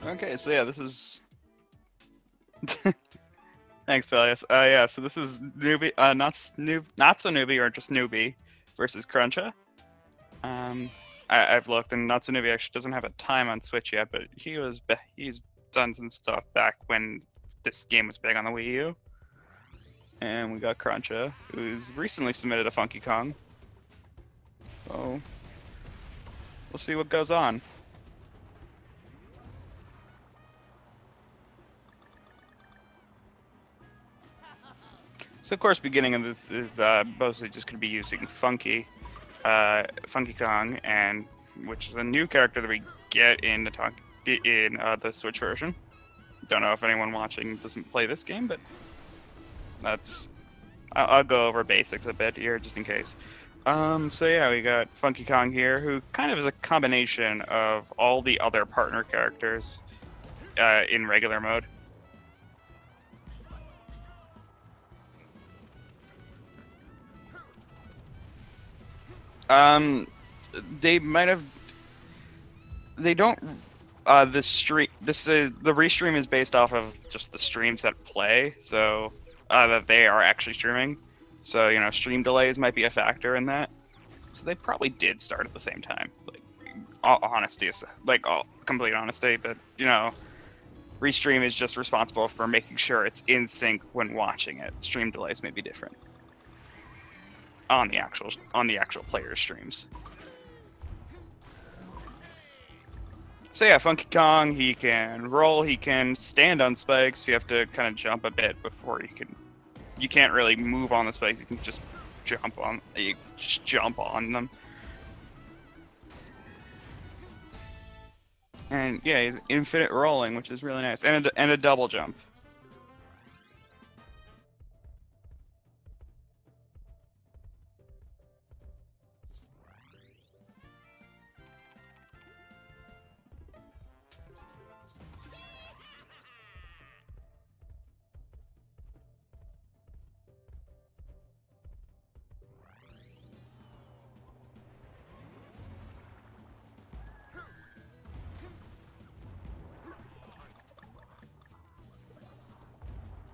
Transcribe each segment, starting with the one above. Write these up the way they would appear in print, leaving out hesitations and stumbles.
Okay, so yeah, this is. Thanks, Peleus. Yeah, so this is Newby, not so Newby, or just Newby versus Kruncha. I've looked, and not so Newby actually doesn't have a time on Switch yet, but he's done some stuff back when this game was big on the Wii U. And we got Kruncha, who's recently submitted a Funky Kong. So we'll see what goes on. So of course, beginning of this is mostly just going to be using Funky Kong, and which is a new character that we get in the Switch version. Don't know if anyone watching doesn't play this game, but that's I'll go over basics a bit here just in case. So yeah, we got Funky Kong here, who kind of is a combination of all the other partner characters in regular mode. They might have. They don't. The stream. The restream is based off of just the streams that play, so that they are actually streaming. So stream delays might be a factor in that. So they probably did start at the same time. Like, all honesty, all complete honesty, but restream is just responsible for making sure it's in sync when watching it. Stream delays may be different on the actual player streams. So yeah, Funky Kong, he can roll, he can stand on spikes. You have to kind of jump a bit before you can't really move on the spikes. You can just jump on them. And yeah, he's infinite rolling, which is really nice, and a double jump.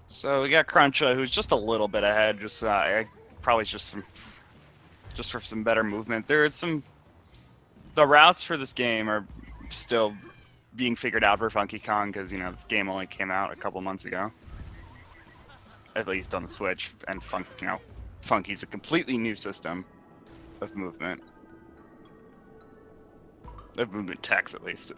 So we got Kruncha, who's just a little bit ahead. Just probably just for some better movement. The routes for this game are still being figured out for Funky Kong because this game only came out a couple months ago, at least on the Switch. And Funky's a completely new system of movement text at least.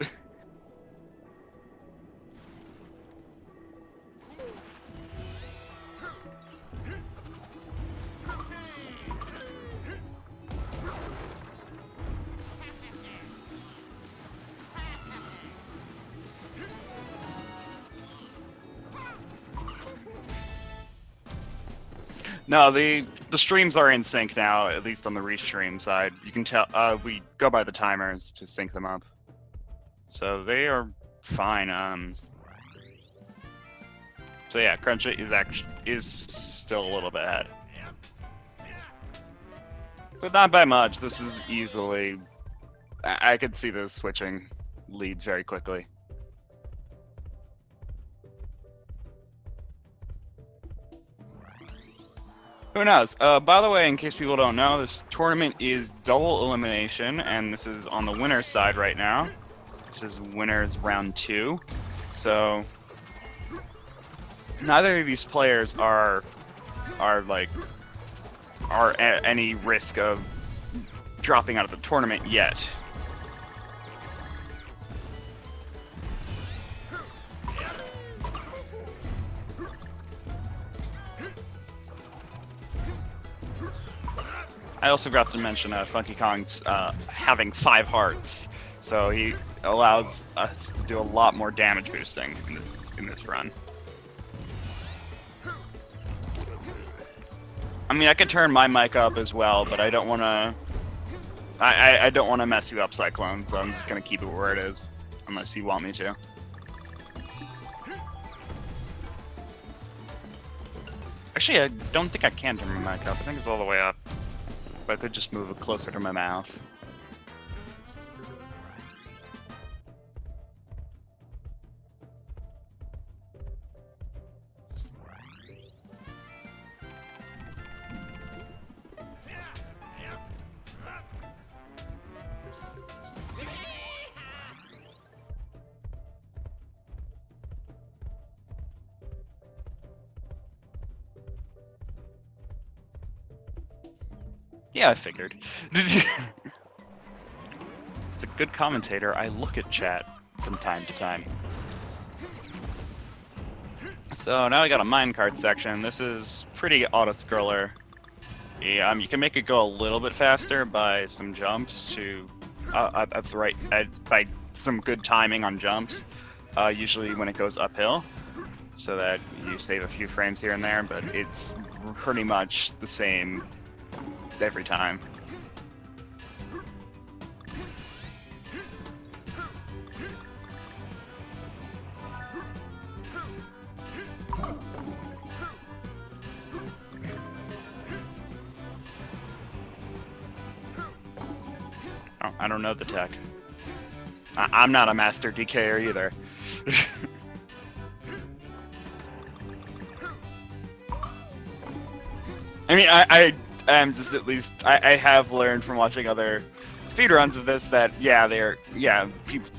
No, the streams are in sync now, at least on the restream side. You can tell we go by the timers to sync them up, so they are fine. So yeah, Kruncha is still a little bit ahead, but not by much. This is easily. I could see this switching leads very quickly. Who knows? By the way, in case people don't know, this tournament is double elimination, and this is on the winner's side right now. This is winners round 2. So neither of these players are at any risk of dropping out of the tournament yet. I also forgot to mention Funky Kong's having 5 hearts, so he allows us to do a lot more damage boosting in this run. I mean, I could turn my mic up as well, but I don't want to. I don't want to mess you up, Cyclone. So I'm just gonna keep it where it is, unless you want me to. Actually, I don't think I can turn my mic up. I think it's all the way up. But I could just move it closer to my mouth. Yeah, I figured. It's a good commentator. I look at chat from time to time. So now we got a minecart section. This is pretty auto-scroller. You can make it go a little bit faster by some jumps to at the right by some good timing on jumps. Usually when it goes uphill, so that you save a few frames here and there. But it's pretty much the same every time. Oh, I don't know the tech. I'm not a master DKer either. I mean, I am just at least I have learned from watching other speedruns of this that the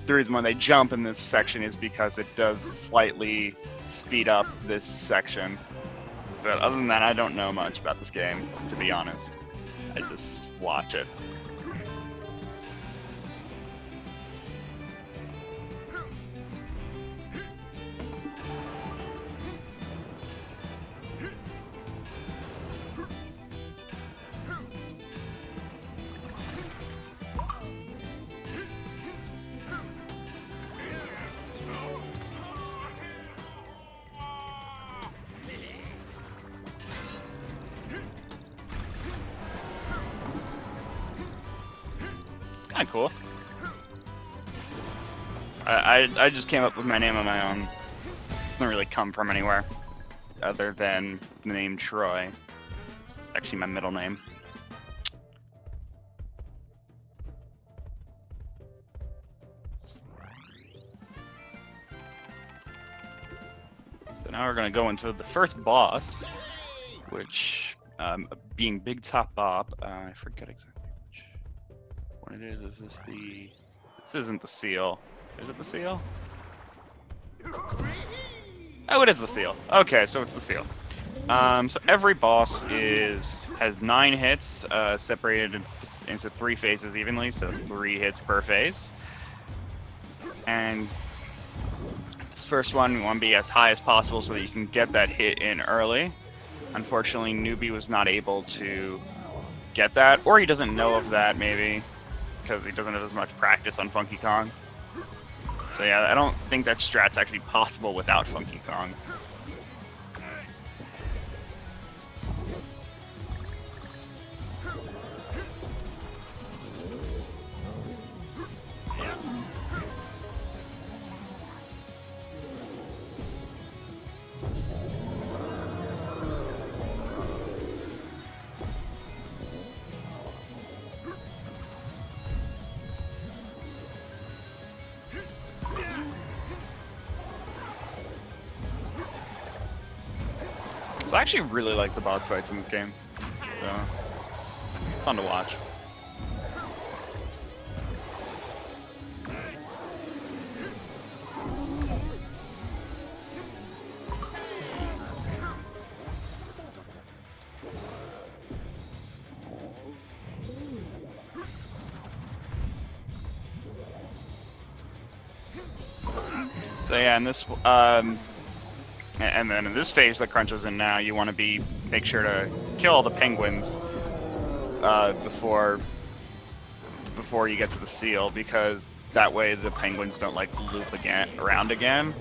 reason why they jump in this section is because it does slightly speed up this section. But other than that, I don't know much about this game, to be honest. I just watch it. Kind of cool. I just came up with my name on my own. It doesn't really come from anywhere other than the name Troy. Actually, my middle name. So now we're gonna go into the first boss, which being Big Top Bob. I forget exactly what it is. Is this the? This isn't the seal. Is it the seal? Oh, it is the seal. Okay, so it's the seal. So every boss has 9 hits, separated into 3 phases evenly, so 3 hits per phase. And this first one, we want to be as high as possible so that you can get that hit in early. Unfortunately, Newby was not able to get that, or he doesn't know of that, maybe, because he doesn't have as much practice on Funky Kong. So yeah, I don't think that strat's actually possible without Funky Kong. So I actually really like the boss fights in this game, so it's fun to watch. So yeah, in this and then in this phase that Kruncha's in now, you want to make sure to kill all the penguins before you get to the seal, because that way the penguins don't like loop around again.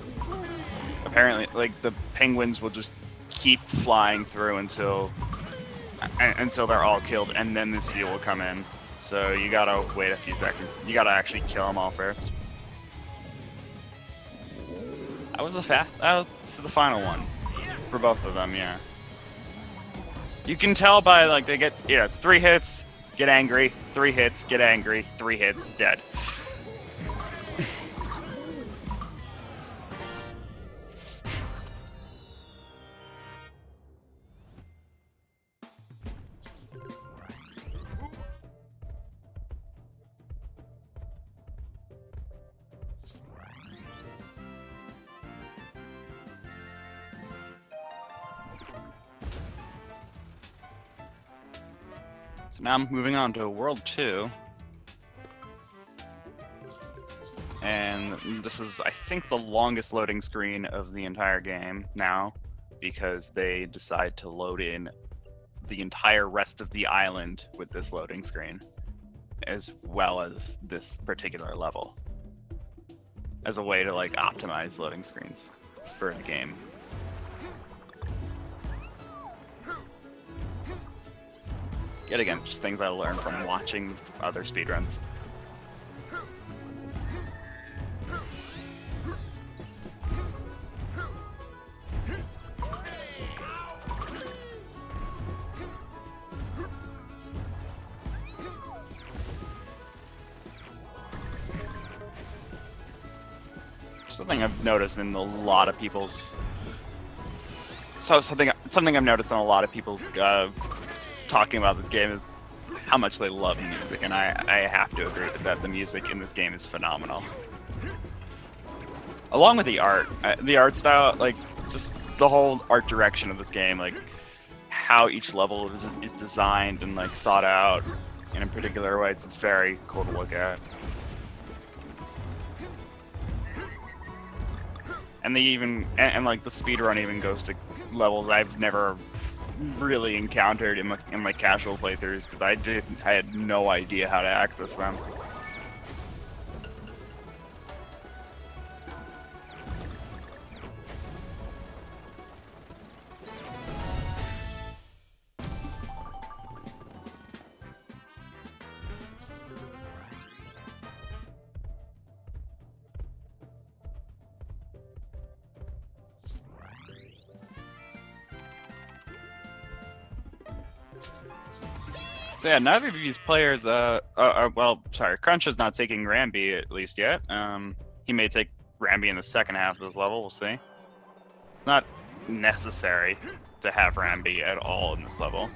Apparently, like, the penguins will just keep flying through until they're all killed, and then the seal will come in. So you gotta wait a few seconds. You gotta actually kill them all first. That was the final one for both of them, yeah. You can tell by, like, it's 3 hits, get angry, 3 hits, get angry, 3 hits, dead. So now I'm moving on to World 2. And this is, I think, the longest loading screen of the entire game now, because they decide to load in the entire rest of the island with this loading screen, as well as this particular level, as a way to like optimize loading screens for the game. Yet again, just things I learned from watching other speedruns. Something I've noticed in a lot of people's something I've noticed in a lot of people's talking about this game is how much they love music, and I have to agree that the music in this game is phenomenal. Along with the art style, like just the whole art direction of this game, like how each level is designed and like thought out in a particular way. It's very cool to look at. And they even, and like the speedrun even goes to levels I've never really encountered in my casual playthroughs, because I had no idea how to access them. So yeah, neither of these players, well, sorry, Kruncha's not taking Ramby at least yet. He may take Ramby in the second half of this level, we'll see. It's not necessary to have Ramby at all in this level.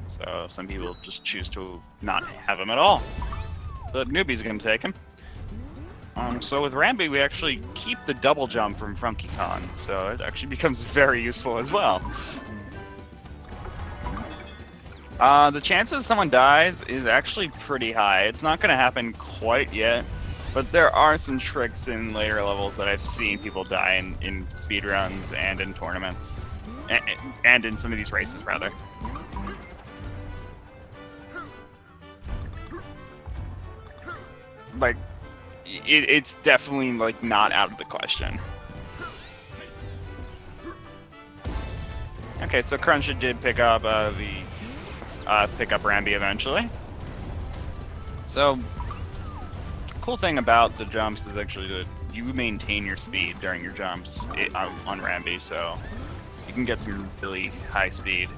So some people just choose to not have him at all. But Newby's gonna take him. So with Ramby, we actually keep the double jump from Funky Kong, so it actually becomes very useful as well. The chances someone dies is actually pretty high. It's not going to happen quite yet, but there are some tricks in later levels that I've seen people die in speedruns and in tournaments, and in some of these races, rather. Like, it's definitely like not out of the question. Okay, so Kruncha did pick up pick up Ramby eventually. So, cool thing about the jumps is actually that you maintain your speed during your jumps on Ramby, so you can get some really high speed.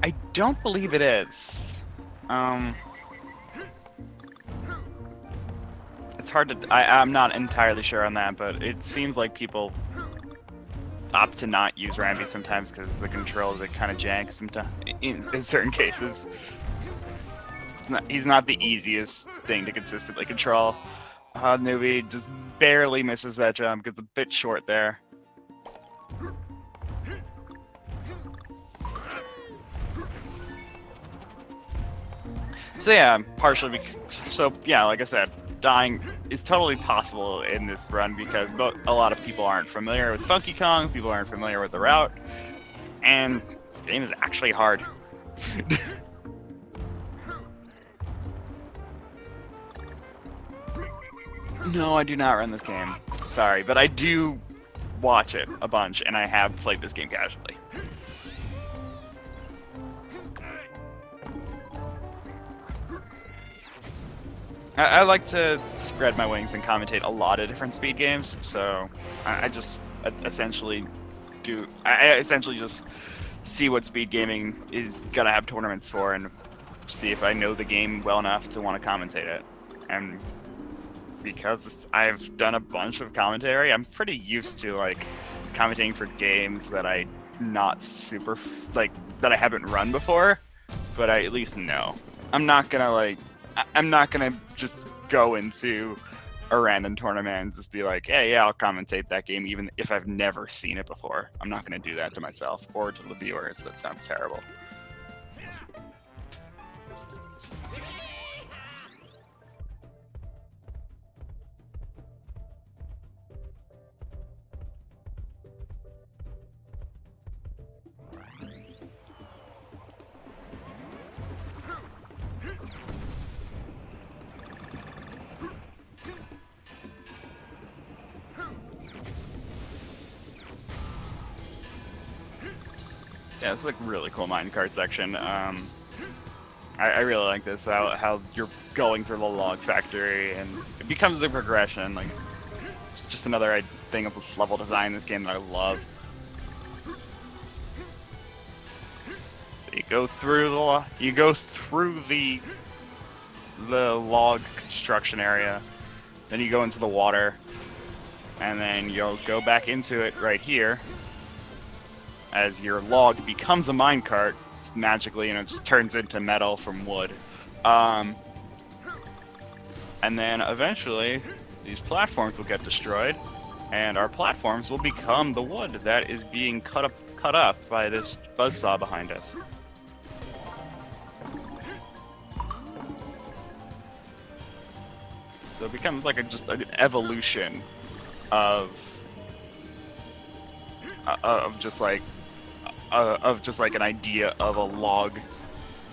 I don't believe it is. It's hard to. I'm not entirely sure on that, but it seems like people opt to not use Ramby sometimes because the controls are kind of jank sometimes. In certain cases, he's not the easiest thing to consistently control. Newby just barely misses that jump. Gets a bit short there. So yeah, partially. So yeah, like I said, dying is totally possible in this run because a lot of people aren't familiar with Funky Kong, people aren't familiar with the route, and this game is actually hard. No, I do not run this game. Sorry, but I do watch it a bunch, and I have played this game casually. I like to spread my wings and commentate a lot of different speed games, so I essentially just see what speed gaming is gonna have tournaments for and see if I know the game well enough to want to commentate it. And because I've done a bunch of commentary, I'm pretty used to like commentating for games that I not super like that I haven't run before, but I at least know. I'm not gonna just go into a random tournament and just be like, hey, yeah, I'll commentate that game even if I've never seen it before. I'm not gonna do that to myself or to the viewers. That sounds terrible. Yeah, this is like a really cool minecart section. I really like this, how you're going through the log factory and it becomes a progression. Like, it's just another thing of level design in this game that I love. So you go through the log construction area, then you go into the water, and then you'll go back into it right here. As your log becomes a minecart magically, and it just turns into metal from wood. And then eventually, these platforms will get destroyed, and our platforms will become the wood that is being cut up by this buzzsaw behind us. So it becomes like just an evolution of just like an idea of a log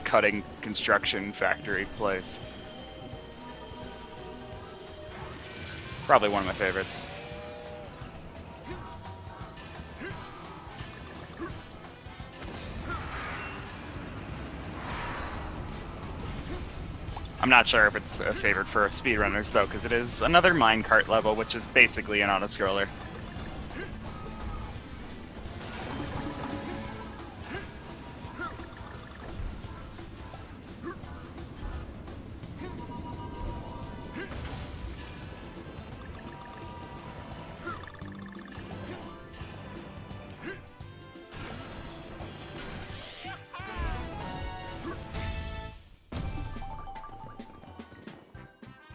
cutting construction factory place. Probably one of my favorites. I'm not sure if it's a favorite for speedrunners though, because it is another minecart level, which is basically an auto-scroller.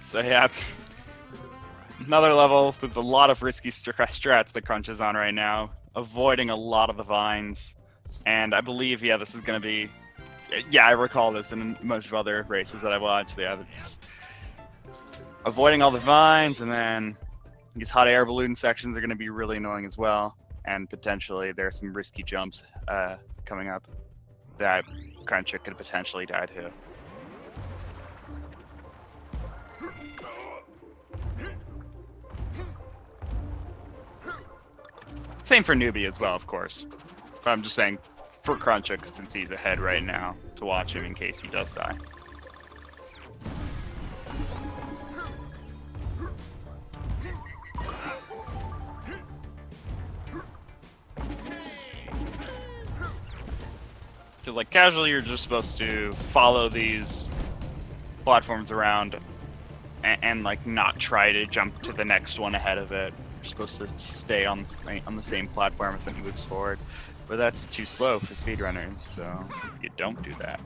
So yeah, another level with a lot of risky strats that Kruncha's on right now, avoiding a lot of the vines, and I believe, yeah, this is going to be, yeah, I recall this in most of other races that I've watched, yeah, it's avoiding all the vines, and then these hot air balloon sections are going to be really annoying as well, and potentially there's some risky jumps coming up that Kruncha could potentially die to. Same for Newby as well, of course. But I'm just saying for Kruncha, since he's ahead right now, to watch him in case he does die. Because like casually, you're just supposed to follow these platforms around and like not try to jump to the next one ahead of it. You're supposed to stay on the same platform as it moves forward, but that's too slow for speedrunners, so you don't do that.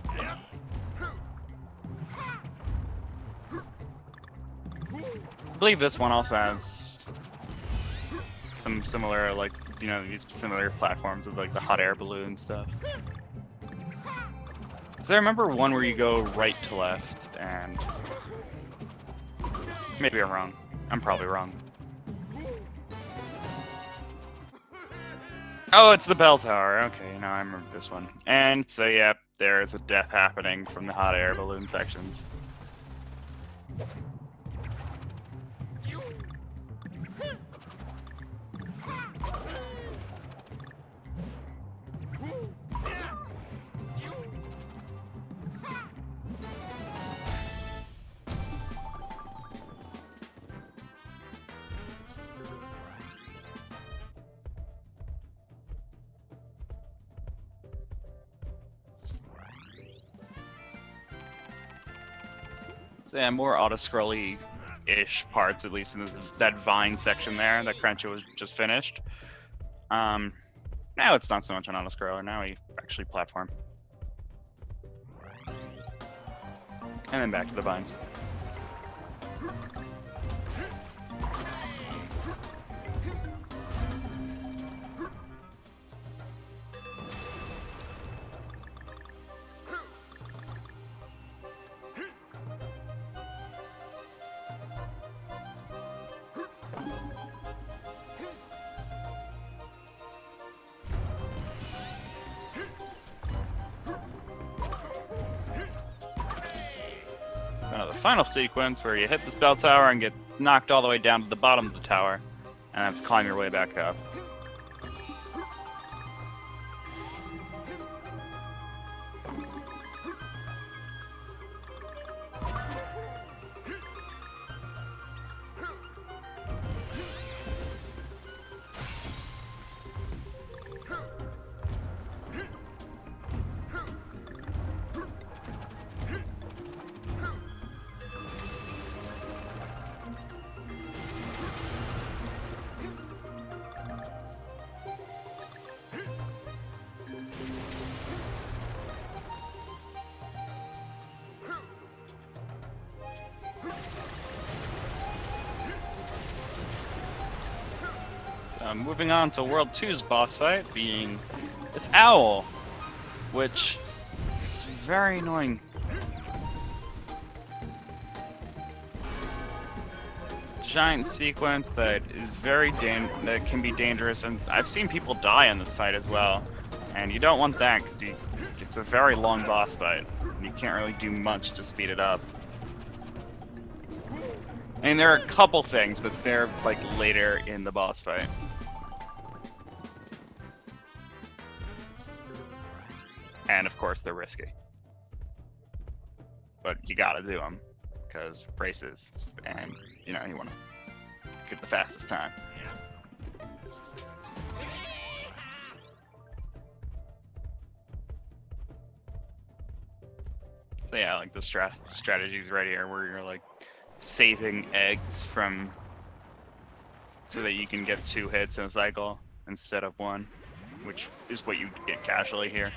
I believe this one also has some similar, like, you know, these similar platforms with like the hot air balloon stuff. So I remember one where you go right to left, and Maybe I'm wrong. I'm probably wrong. Oh, it's the bell tower. Okay, now I remember this one. And so, yeah, there is a death happening from the hot air balloon sections. So yeah, more auto-scrolly-ish parts, at least in that vine section there that Kruncha was just finished. Now it's not so much an auto-scroller, now we actually platform. And then back to the vines. The final sequence where you hit this bell tower and get knocked all the way down to the bottom of the tower and have to climb your way back up. Moving on to World 2's boss fight, being this owl, which is very annoying. It's a giant sequence that is that can be dangerous, and I've seen people die in this fight as well. And you don't want that because it's a very long boss fight. And you can't really do much to speed it up. I mean, there are a couple things, but they're like later in the boss fight. And of course, they're risky. But you gotta do them, because races, and you know, you wanna get the fastest time. So yeah, like the strategies right here, where you're like saving eggs from, so that you can get 2 hits in a cycle instead of 1, which is what you get casually here.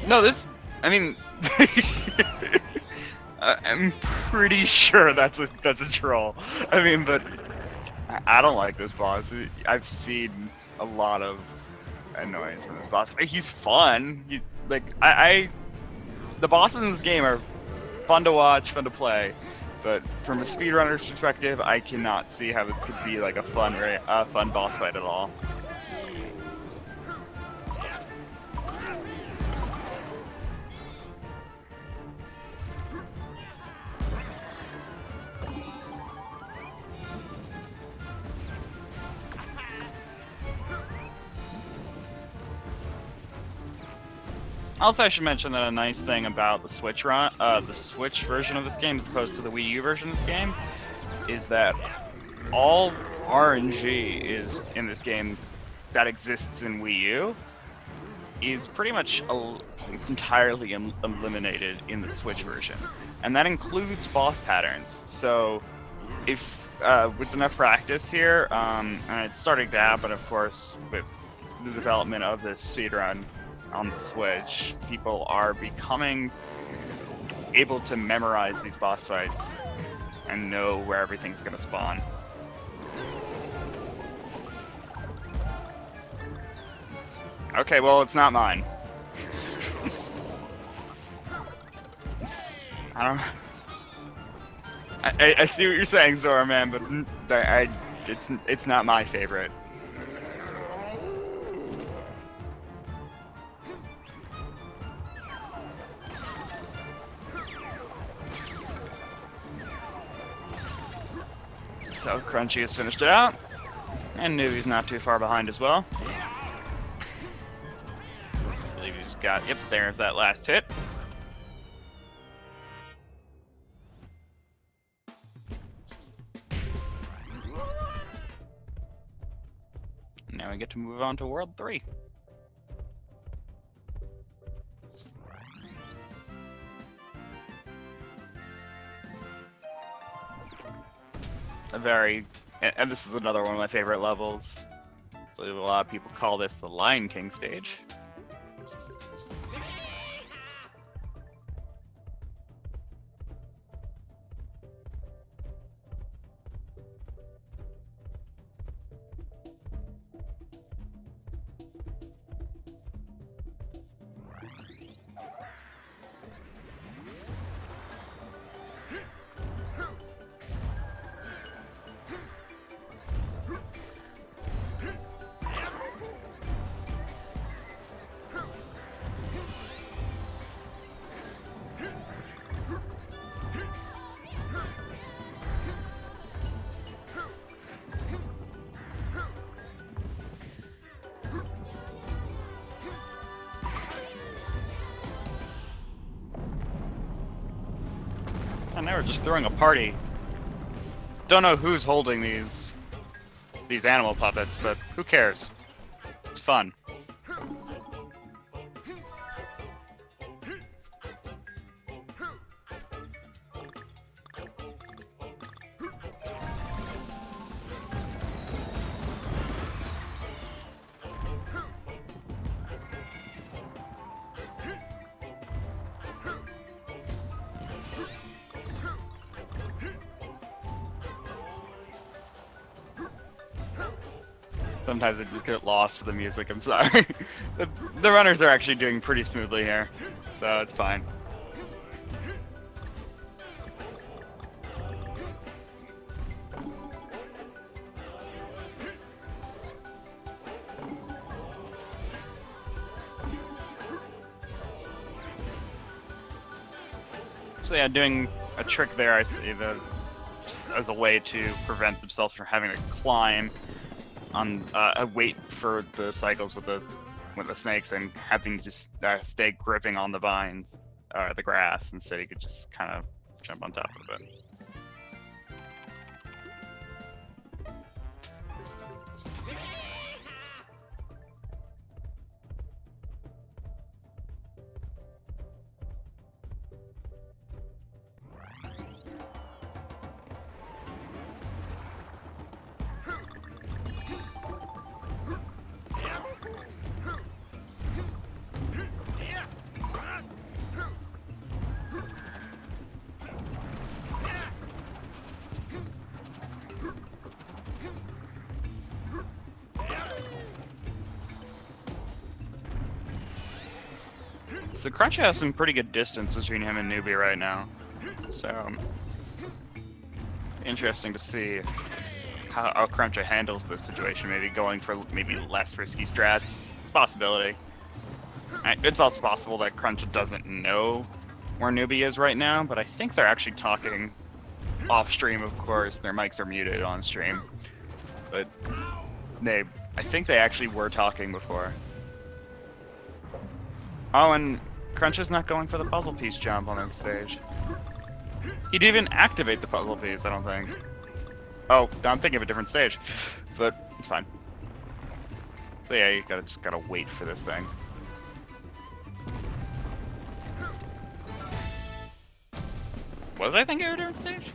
No, I mean, I'm pretty sure that's a troll. I mean, but I don't like this boss. I've seen a lot of annoyance from this boss. He's fun. The bosses in this game are fun to watch, fun to play, but from a speedrunner's perspective, I cannot see how this could be like a fun boss fight at all. Also, I should mention that a nice thing about the Switch version of this game, as opposed to the Wii U version of this game, is that all RNG is in this game that exists in Wii U is pretty much entirely eliminated in the Switch version, and that includes boss patterns. So, if with enough practice here, and it's starting to happen, of course, with the development of this speedrun on the Switch, people are becoming able to memorize these boss fights and know where everything's gonna spawn. Okay, well, it's not mine. I don't. I see what you're saying, Zora, man, but it's not my favorite. So Crunchy has finished it out, and Newby's not too far behind as well. I believe he's got. Yep, there's that last hit. Now we get to move on to World 3. And this is another one of my favorite levels. I believe a lot of people call this the Lion King stage. And they were just throwing a party. Don't know who's holding these animal puppets, but who cares? It's fun. Sometimes I just get lost to the music, I'm sorry. The runners are actually doing pretty smoothly here, so it's fine. So yeah, doing a trick there, I see as a way to prevent themselves from having to climb on wait for the cycles with the snakes and having to just stay gripping on the vines or the grass. Instead, he could just kind of jump on top of it. So Kruncha has some pretty good distance between him and Newby right now, so interesting to see how Kruncha handles this situation. Maybe going for less risky strats. Possibility. It's also possible that Kruncha doesn't know where Newby is right now, but I think they're actually talking off stream. Of course, their mics are muted on stream, but I think they actually were talking before. Oh, and Kruncha's not going for the puzzle piece jump on this stage. He didn't even activate the puzzle piece, I don't think. Oh, I'm thinking of a different stage, but it's fine. So yeah, you just gotta wait for this thing. Was I thinking of a different stage?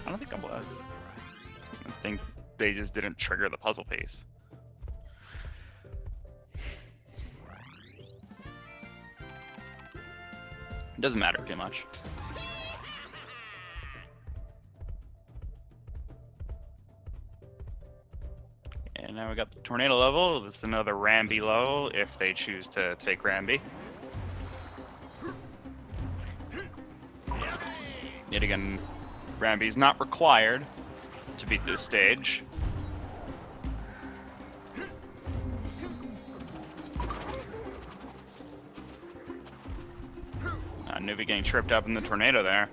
I don't think I was. I think they just didn't trigger the puzzle piece. It doesn't matter too much. we got the tornado level. This is another Ramby level if they choose to take Ramby. Yet again, Ramby's not required to beat this stage. Newby getting tripped up in the tornado there.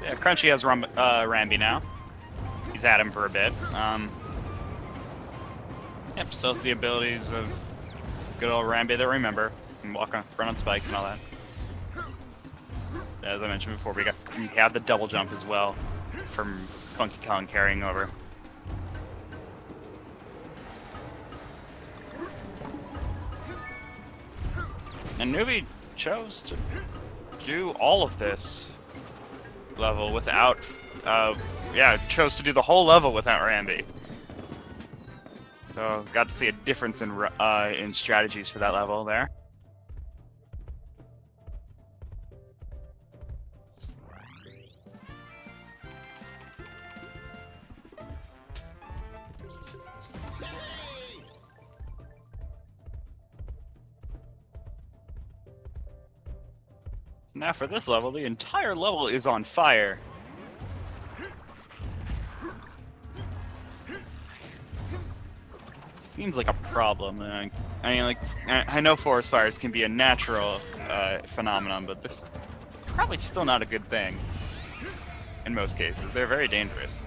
Yeah, Kruncha has Ramby now. He's had him for a bit. Yep, still has the abilities of good old Ramby that remember. And walk on, run on spikes and all that. As I mentioned before, we have the double jump as well from Funky Kong carrying over. And Newby chose to do all of this level without, chose to do the whole level without Ramby. So got to see a difference in strategies for that level there. Now for this level, the entire level is on fire. Seems like a problem. I mean, like, I know forest fires can be a natural phenomenon, but this is probably still not a good thing in most cases. They're very dangerous.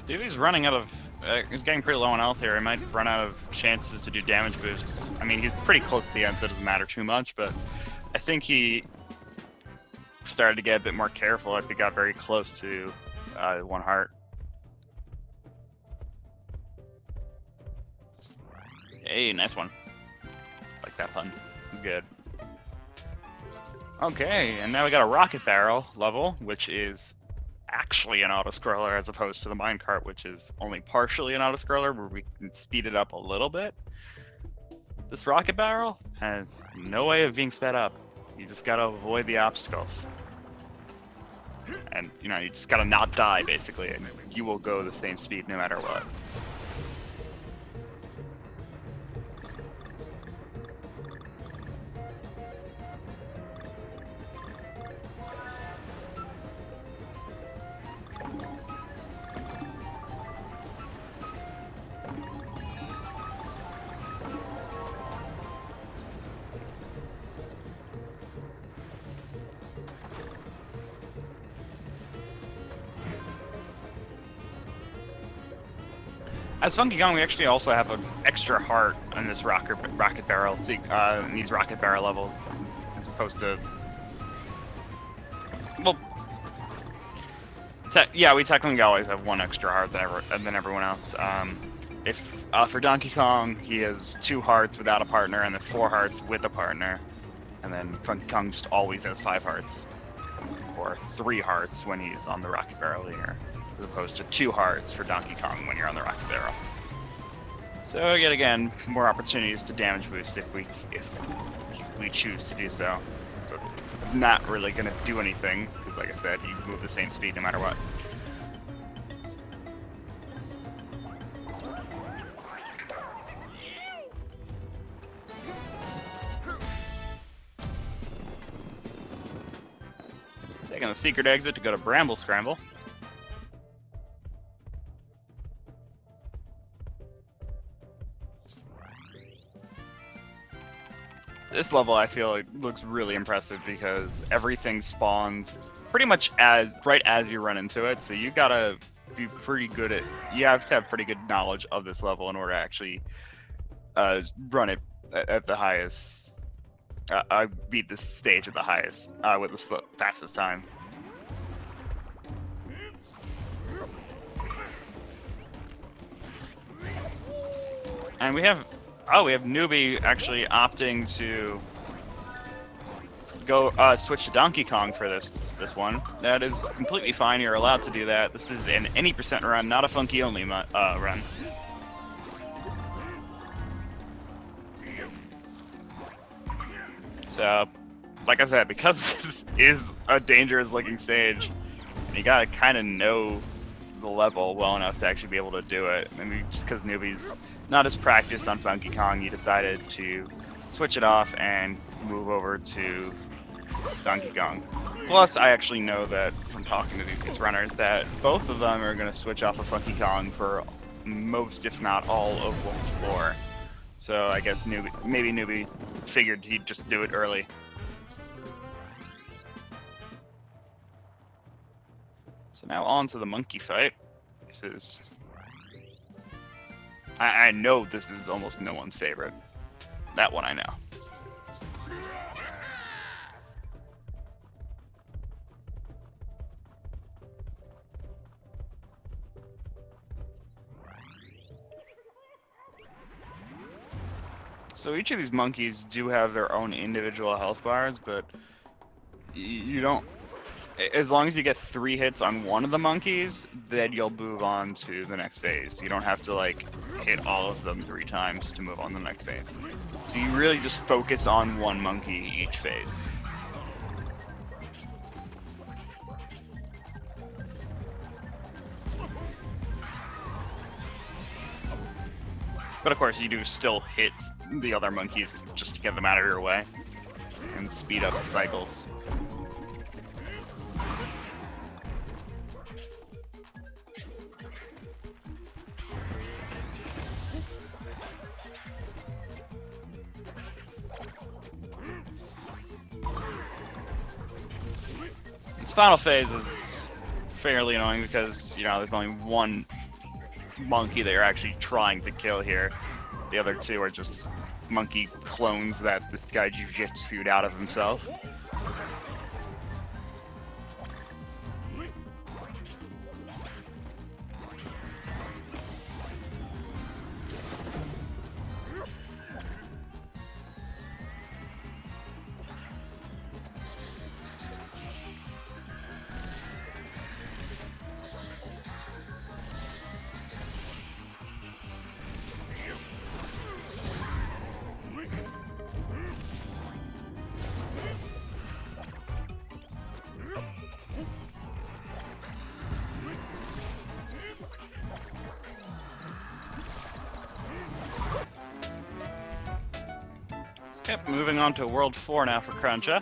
Newby's running out of, he's getting pretty low on health here. He might run out of chances to do damage boosts. I mean, he's pretty close to the end, so it doesn't matter too much, but I think he started to get a bit more careful as he got very close to 1 heart. Hey, nice one. Like that pun. It's good. Okay, and now we got a rocket barrel level, which is actually an auto-scroller as opposed to the minecart, which is only partially an auto-scroller where we can speed it up a little bit. This rocket barrel has no way of being sped up. You just gotta avoid the obstacles. And, you know, you just gotta not die, basically, and you will go the same speed no matter what. As Funky Kong, we actually also have an extra heart on this rocket barrel, in these rocket barrel levels, as opposed to, well, yeah, we technically always have 1 extra heart than everyone else. For Donkey Kong, he has 2 hearts without a partner, and then 4 hearts with a partner, and then Funky Kong just always has 5 hearts, or 3 hearts when he's on the rocket barrel here, as opposed to 2 hearts for Donkey Kong when you're on the rocket barrel. So yet again, more opportunities to damage boost if we choose to do so. But not really gonna do anything, because like I said, you move the same speed no matter what. taking the secret exit to go to Bramble Scramble. This level, I feel like, looks really impressive because everything spawns pretty much right as you run into it. So you gotta be pretty good at. You have to have pretty good knowledge of this level in order to actually run it at the highest. I beat this stage at the highest with the fastest time. And we have Newby actually opting to go switch to Donkey Kong for this one. That is completely fine. You're allowed to do that. This is an any percent run, not a funky only run. So, like I said, because this is a dangerous looking stage, you gotta kind of know the level well enough to actually be able to do it. Maybe just because Newby's not as practiced on Funky Kong, you decided to switch it off and move over to Donkey Kong. Plus, I actually know that from talking to these runners that both of them are going to switch off of Funky Kong for most, if not all, of World 4. So I guess maybe Newby figured he'd just do it early. So now on to the monkey fight. This is... I know this is almost no one's favorite. That one I know. So each of these monkeys do have their own individual health bars, but you don't... As long as you get 3 hits on one of the monkeys, then you'll move on to the next phase. You don't have to, like, hit all of them 3 times to move on to the next phase. So you really just focus on one monkey each phase. But of course, you do still hit the other monkeys just to get them out of your way and speed up the cycles. This final phase is fairly annoying because, you know, there's only one monkey that you're actually trying to kill here. The other 2 are just monkey clones that this guy jujitsu'd out of himself. Yep, moving on to World 4 now for Kruncha.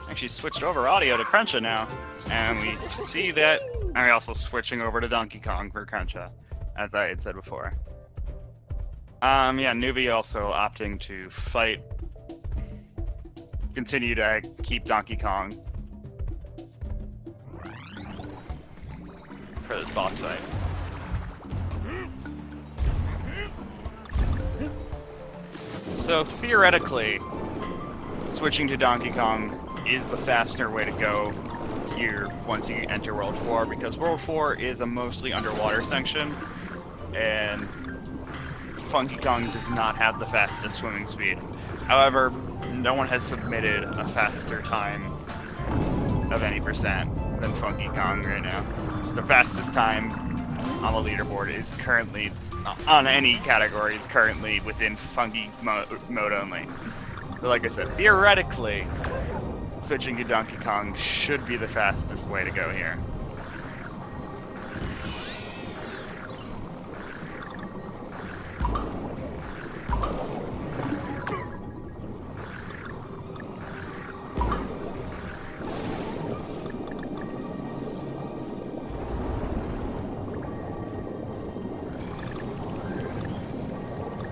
Actually switched over audio to Kruncha now, and we see that, and we're also switching over to Donkey Kong for Kruncha, as I had said before. Yeah, Newby also opting to fight, continue to keep Donkey Kong for this boss fight. So theoretically, switching to Donkey Kong is the faster way to go here once you enter World 4, because World 4 is a mostly underwater section, and Funky Kong does not have the fastest swimming speed. However, no one has submitted a faster time of any percent than Funky Kong right now. The fastest time on the leaderboard is currently, on any category, is currently within Funky mode only. But like I said, theoretically, switching to Donkey Kong should be the fastest way to go here.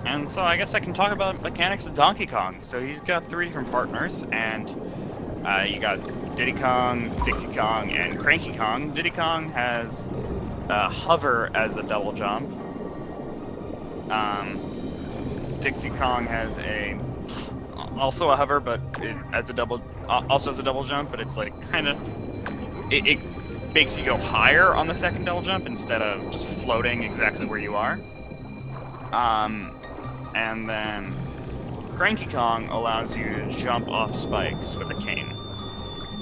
And so I guess I can talk about mechanics of Donkey Kong. So he's got 3 different partners, and you got Diddy Kong, Dixie Kong, and Cranky Kong. Diddy Kong has hover as a double jump. Dixie Kong has also a hover, but also has a double jump. But it's like kind of it makes you go higher on the second double jump instead of just floating exactly where you are. And then Cranky Kong allows you to jump off spikes with a cane,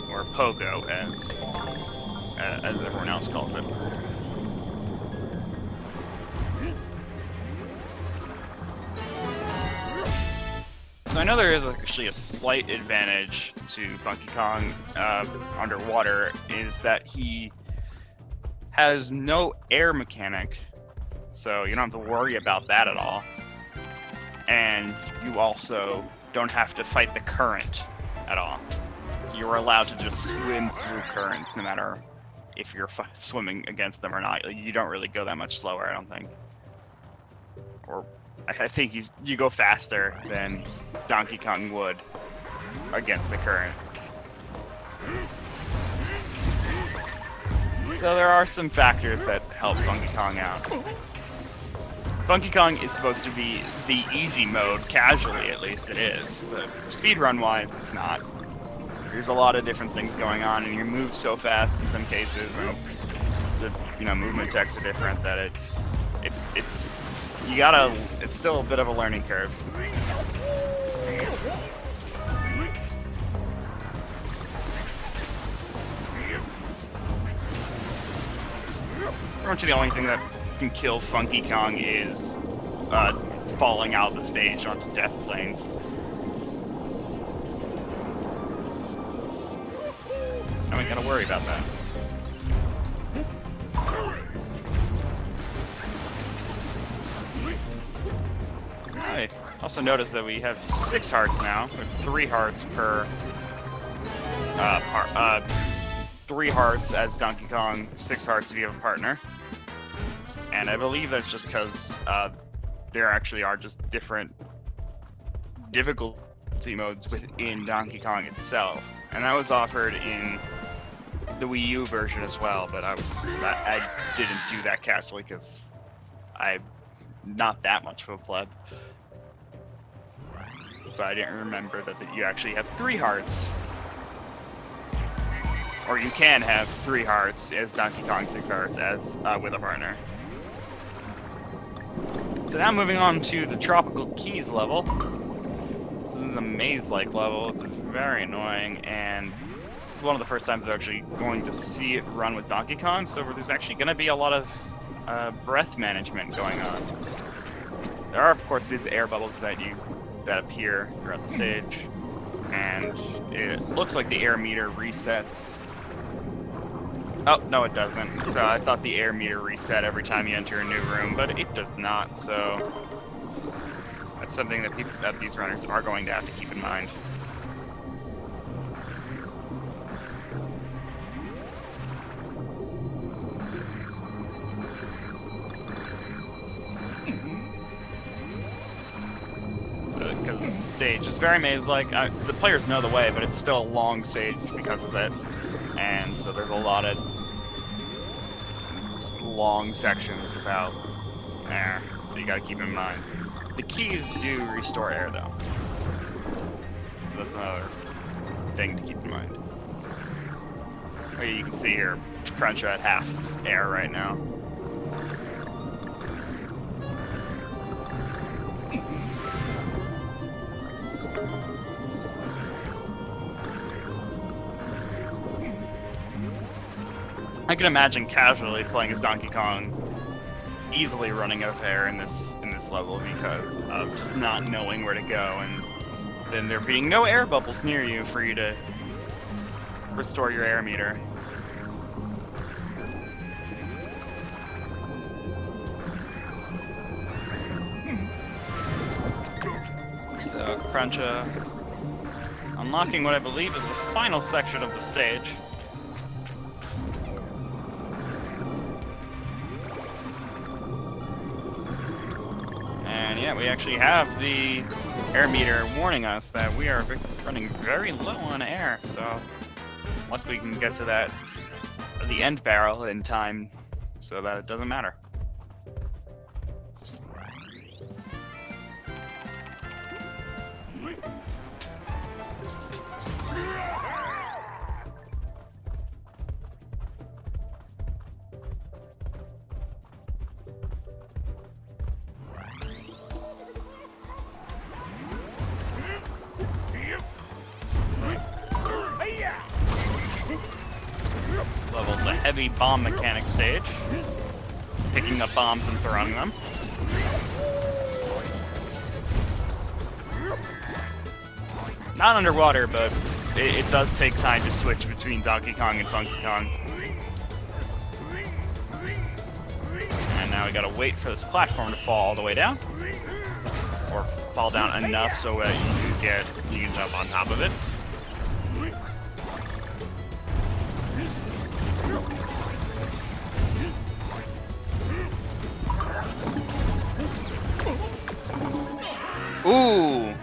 or pogo, as everyone else calls it. So I know there is actually a slight advantage to Donkey Kong underwater, is that he has no air mechanic, so you don't have to worry about that at all. And you also don't have to fight the current at all. You're allowed to just swim through currents no matter if you're swimming against them or not. You don't really go that much slower, I don't think. Or I think you go faster than Donkey Kong would against the current. So there are some factors that help Donkey Kong out. Donkey Kong is supposed to be the easy mode, casually at least it is, but speedrun-wise it's not. There's a lot of different things going on, and you move so fast in some cases, and the movement checks are different that it's still a bit of a learning curve. Pretty much the only thing that can kill Funky Kong is falling out of the stage onto death planes. So now we gotta worry about that. I also noticed that we have 6 hearts now, with 3 hearts per 3 hearts as Donkey Kong, 6 hearts if you have a partner. And I believe that's just because there actually are just different difficulty modes within Donkey Kong itself. And that was offered in the Wii U version as well, but I didn't do that casually because I'm not that much of a pleb. So I didn't remember that you actually have 3 hearts. Or you can have 3 hearts as Donkey Kong, 6 hearts as with a partner. So now moving on to the Tropical Keys level. This is a maze-like level. It's very annoying, and this is one of the first times I'm actually going to see it run with Donkey Kong, so there's actually going to be a lot of breath management going on. There are, of course, these air bubbles that appear throughout the stage, and it looks like the air meter resets. Oh, no it doesn't. So I thought the air meter reset every time you enter a new room, but it does not, so that's something that these runners are going to have to keep in mind. Because this stage is very maze-like. The players know the way, but it's still a long stage because of it. And so there's a lot of long sections without air, so you gotta keep in mind. The keys do restore air though, so that's another thing to keep in mind. Oh, you can see here, Kruncha at half air right now. I can imagine casually playing as Donkey Kong easily running out of air in this level because of just not knowing where to go, and then there being no air bubbles near you for you to restore your air meter. So Kruncha unlocking what I believe is the final section of the stage. Yeah, we actually have the air meter warning us that we are running very low on air, so luckily we can get to the end barrel in time so that it doesn't matter. Leveled the heavy bomb mechanic stage, picking up bombs and throwing them. Not underwater, but it does take time to switch between Donkey Kong and Funky Kong. And now we gotta wait for this platform to fall all the way down, or fall down enough so you can jump on top of it. Ooh!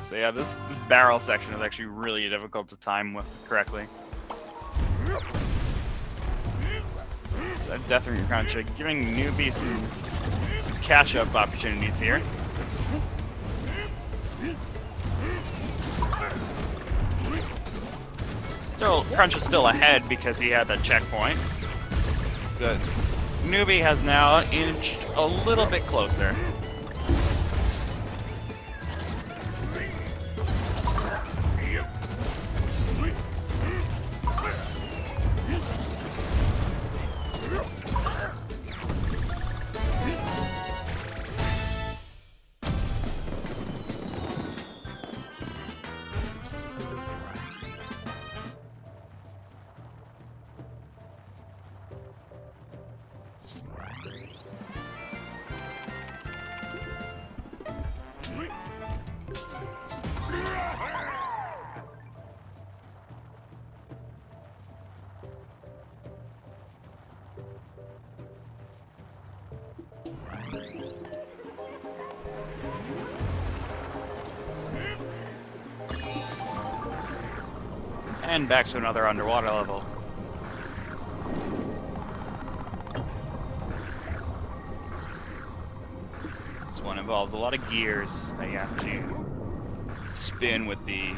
So yeah, this barrel section is actually really difficult to time with correctly. That Death Ring Kruncha giving Newby some catch-up opportunities here. Kruncha's still ahead because he had that checkpoint. But Newby has now inched a little bit closer. And back to another underwater level. This one involves a lot of gears that you have to spin with the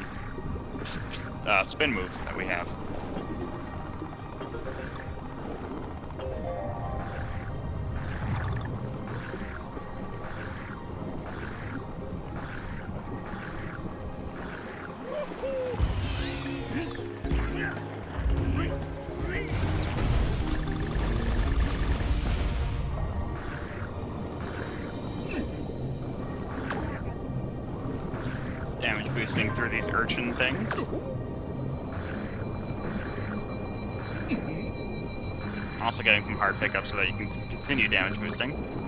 spin move that we have. Damage boosting through these urchin things. Also getting some hard pickups so that you can continue damage boosting.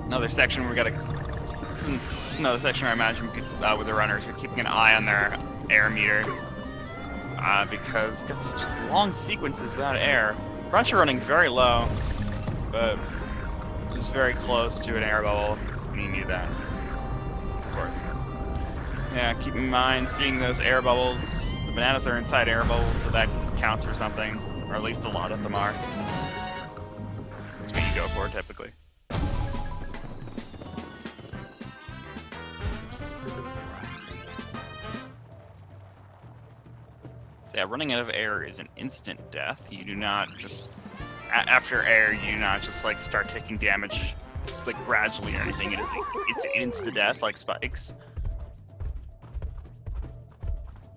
Another section another section where I imagine with the runners, we're keeping an eye on their air meters because we've got such long sequences without air. Kruncha running very low, but it's very close to an air bubble. We need that, of course. Yeah, keep in mind seeing those air bubbles. The bananas are inside air bubbles, so that counts for something, or at least a lot of them are. That's what you go for typically. Yeah, running out of air is an instant death. You do not just, after air, you do not just like start taking damage like gradually or anything. It's instant death like spikes.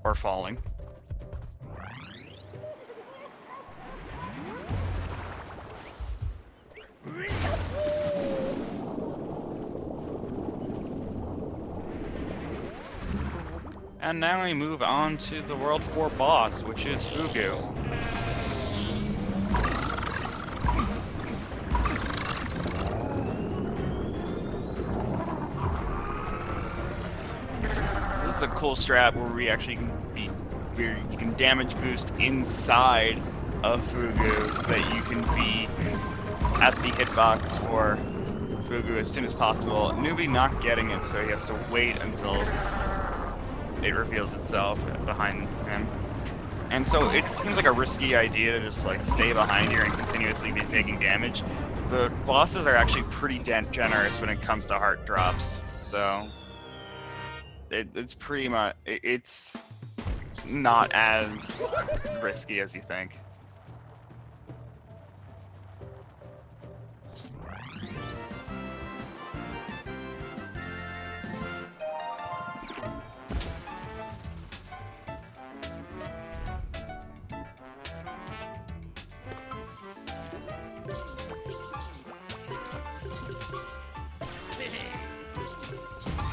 Or falling. And now we move on to the World 4 boss, which is Fugu. This is a cool strat where we actually where you can damage boost inside of Fugu so that you can be at the hitbox for Fugu as soon as possible. Newby not getting it, so he has to wait until it reveals itself behind him. And so it seems like a risky idea to just like stay behind here and continuously be taking damage. The bosses are actually pretty generous when it comes to heart drops, so it's pretty much, it's not as risky as you think.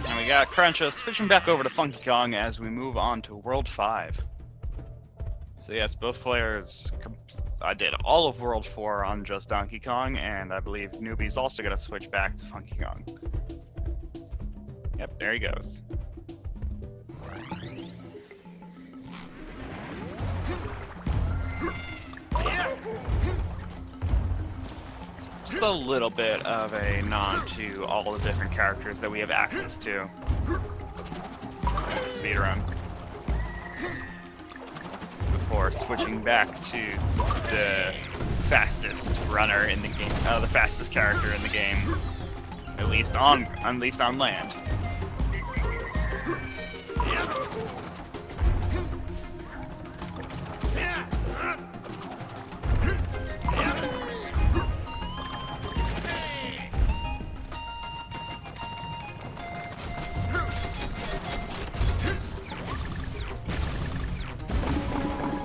And we got Kruncha switching back over to Funky Kong as we move on to World 5. So yes, both players, I did all of World 4 on just Donkey Kong, and I believe Newby's also going to switch back to Funky Kong. Yep, there he goes. Just a little bit of a nod to all the different characters that we have access to. Speedrun. Before switching back to the fastest runner in the game, the fastest character in the game, at least on land.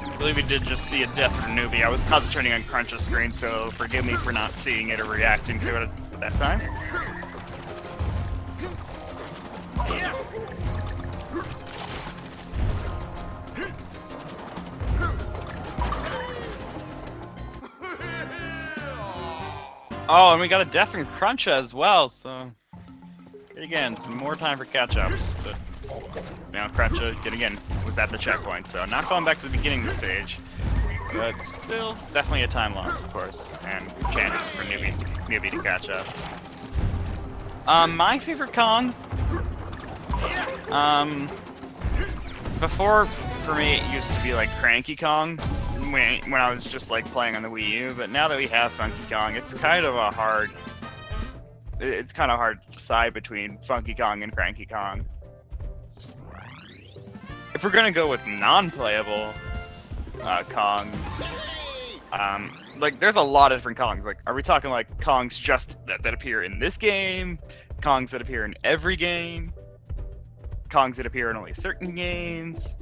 I believe we did just see a death from Newby. I was concentrating on Kruncha's screen, so forgive me for not seeing it or reacting to it at that time. Oh, and we got a death from Kruncha as well, so yet again, some more time for catch-ups, but you know, Kruncha, yet again, was at the checkpoint, so not going back to the beginning of the stage, but still definitely a time loss, of course, and chances for Newby to catch up. My favorite Kong, before, for me, it used to be like Cranky Kong, when I was just like playing on the Wii U, but now that we have Funky Kong, it's kind of hard to decide between Funky Kong and Cranky Kong. If we're gonna go with non-playable Kongs, like there's a lot of different Kongs. Like, are we talking like Kongs just that appear in this game? Kongs that appear in every game? Kongs that appear in only certain games?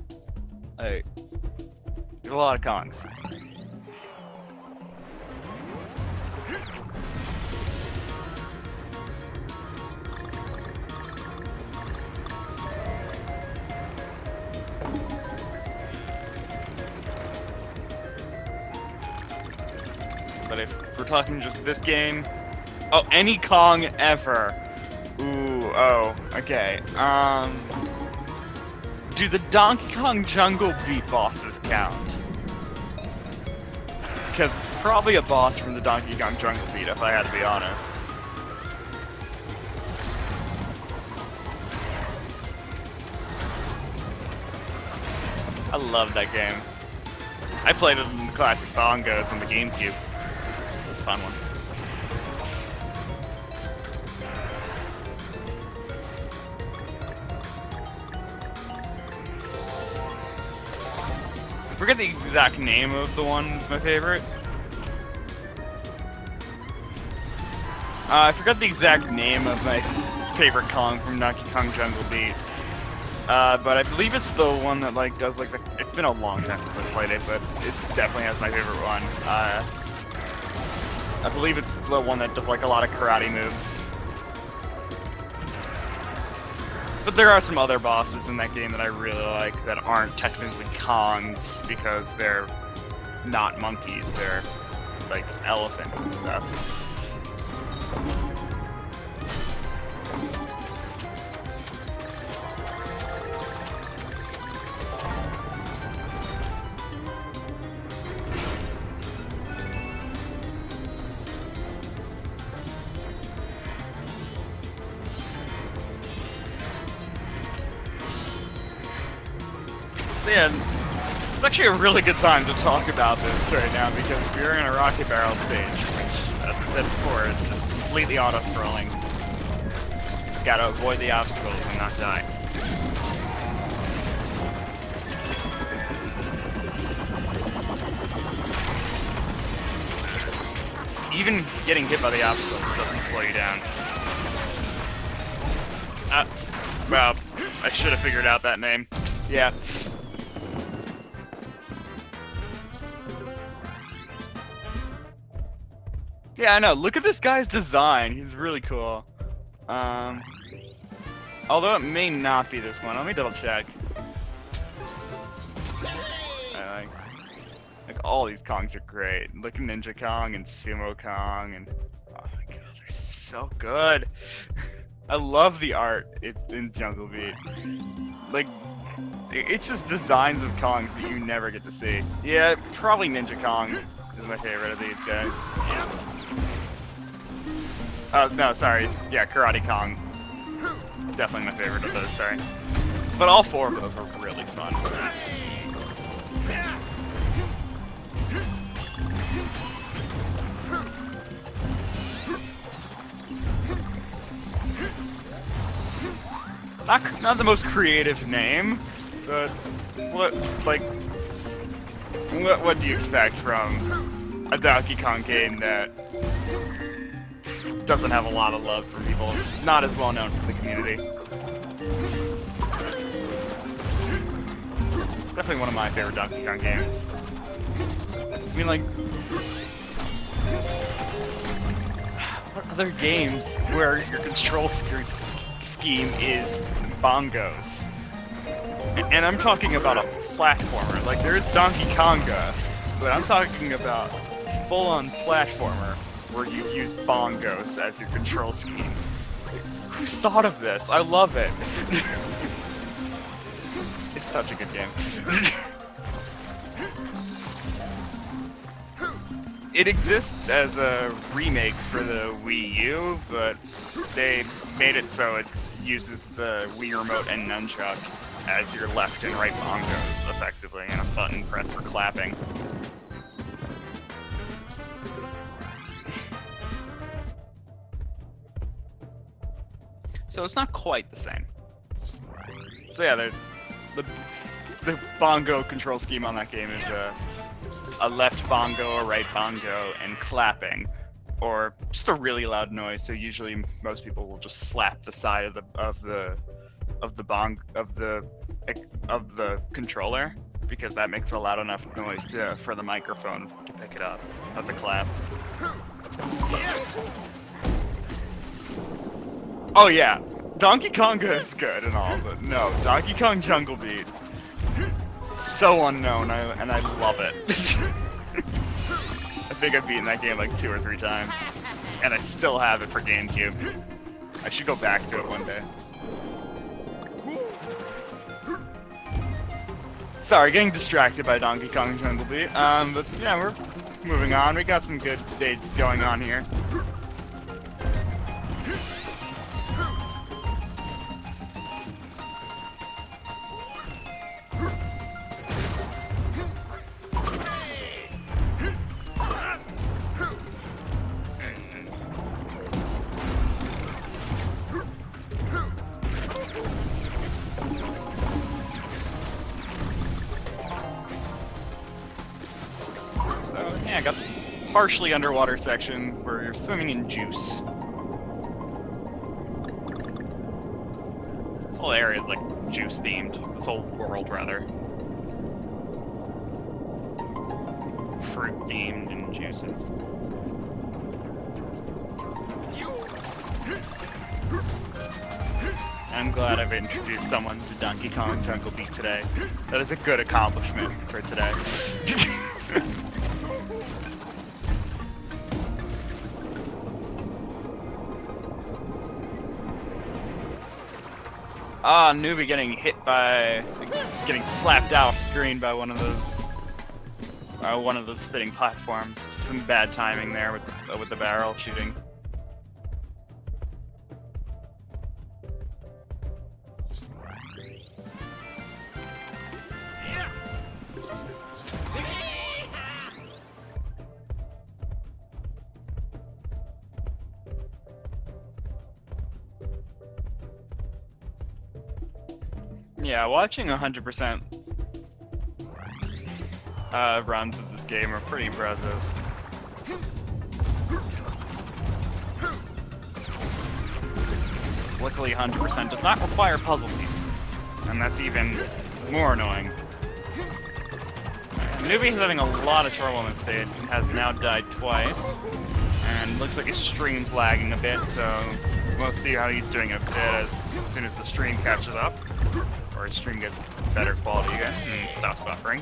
Like, there's a lot of Kongs. But if we're talking just this game, oh, any Kong ever. Ooh, oh, okay. Do the Donkey Kong Jungle Beat bosses count? Because it's probably a boss from the Donkey Kong Jungle Beat, if I had to be honest. I love that game. I played it in the classic bongos on the GameCube. It was a fun one. I forget the exact name of the one that's my favorite. I forgot the exact name of my favorite Kong from Donkey Kong Jungle Beat. But I believe it's the one that like does like the, it's been a long time since I played it, but it definitely has my favorite one. I believe it's the one that does like a lot of karate moves. But there are some other bosses in that game that I really like that aren't technically Kongs because they're not monkeys, they're like elephants and stuff. So yeah, it's actually a really good time to talk about this right now because we're in a rocket barrel stage, which, as I said before, is just completely auto-scrolling. Just gotta avoid the obstacles and not die. Even getting hit by the obstacles doesn't slow you down. Well, I should have figured out that name. Yeah. Yeah, I know. Look at this guy's design. He's really cool. Although it may not be this one. Let me double check. Like all these Kongs are great. Look at Ninja Kong and Sumo Kong and oh my god, they're so good. I love the art in Jungle Beat. Like, it's just designs of Kongs that you never get to see. Yeah, probably Ninja Kong is my favorite of these guys. No, sorry. Yeah, Karate Kong. Definitely my favorite of those, sorry. But all four of those are really fun. Not the most creative name, but what do you expect from a Donkey Kong game that doesn't have a lot of love from people, not as well known from the community? Definitely one of my favorite Donkey Kong games. I mean, like, what other games where your control scheme is bongos? And I'm talking about a platformer. Like, there is Donkey Konga, but I'm talking about full-on platformer where you use bongos as your control scheme. Who thought of this? I love it. It's such a good game. It exists as a remake for the Wii U, but they made it so it uses the Wii Remote and Nunchuck as your left and right bongos, effectively, and a button press for clapping. So it's not quite the same. So yeah, the bongo control scheme on that game is a left bongo, a right bongo, and clapping, or just a really loud noise. So usually most people will just slap the side of the controller because that makes a loud enough noise for the microphone to pick it up. That's a clap. Oh yeah, Donkey Konga is good and all, but no, Donkey Kong Jungle Beat, so unknown, and I love it. I think I've beaten that game like 2 or 3 times, and I still have it for GameCube. I should go back to it one day. Sorry, getting distracted by Donkey Kong Jungle Beat. But yeah, we're moving on. We got some good stages going on here. Yeah, I got partially underwater sections where you're swimming in juice. This whole area is like juice themed. This whole world, rather. Fruit themed and juices. I'm glad I've introduced someone to Donkey Kong Jungle Beat today. That is a good accomplishment for today. Ah, Newby getting hit by, just getting slapped off screen by one of those spinning platforms. Some bad timing there with the barrel shooting. Yeah, watching 100% runs of this game are pretty impressive. Luckily, 100% does not require puzzle pieces, and that's even more annoying. Newby is having a lot of trouble on this stage and has now died twice, and looks like his stream's lagging a bit, so we'll see how he's doing a bit as soon as the stream catches up. Or his stream gets better quality again and stops buffering.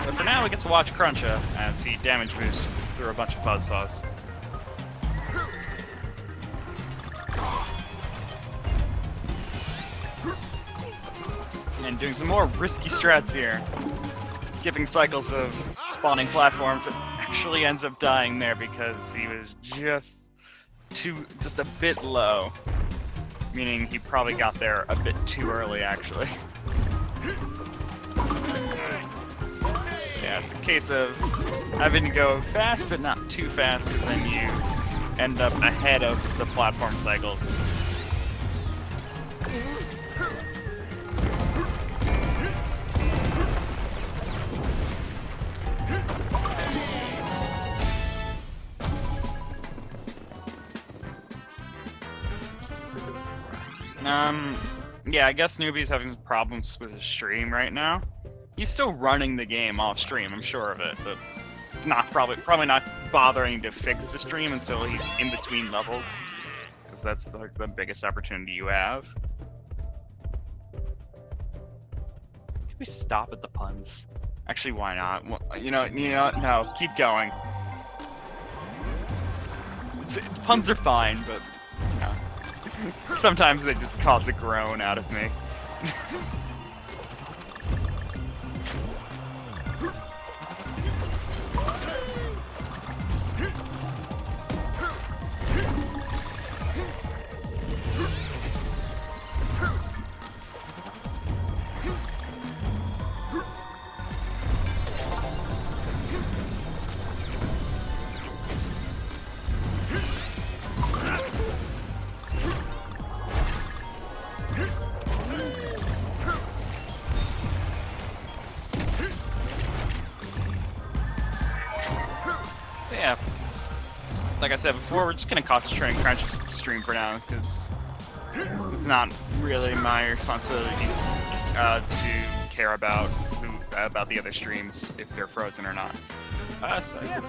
But for now, we get to watch Kruncha as he damage boosts through a bunch of buzzsaws. And doing some more risky strats here. Skipping cycles of spawning platforms that actually ends up dying there because he was just a bit low. Meaning he probably got there a bit too early, actually. Yeah, it's a case of having to go fast, but not too fast, because then you end up ahead of the platform cycles. Yeah, I guess Newby's having some problems with his stream right now. He's still running the game off stream, I'm sure of it, but probably not bothering to fix the stream until he's in between levels, because that's the biggest opportunity you have. Can we stop at the puns? Actually, why not? Well, you know, no, keep going. Puns are fine, but you know. Sometimes they just cause a groan out of me. Yeah, like I said before, we're just gonna concentrate on Kruncha's stream for now, because it's not really my responsibility to care about the other streams, if they're frozen or not. So yeah,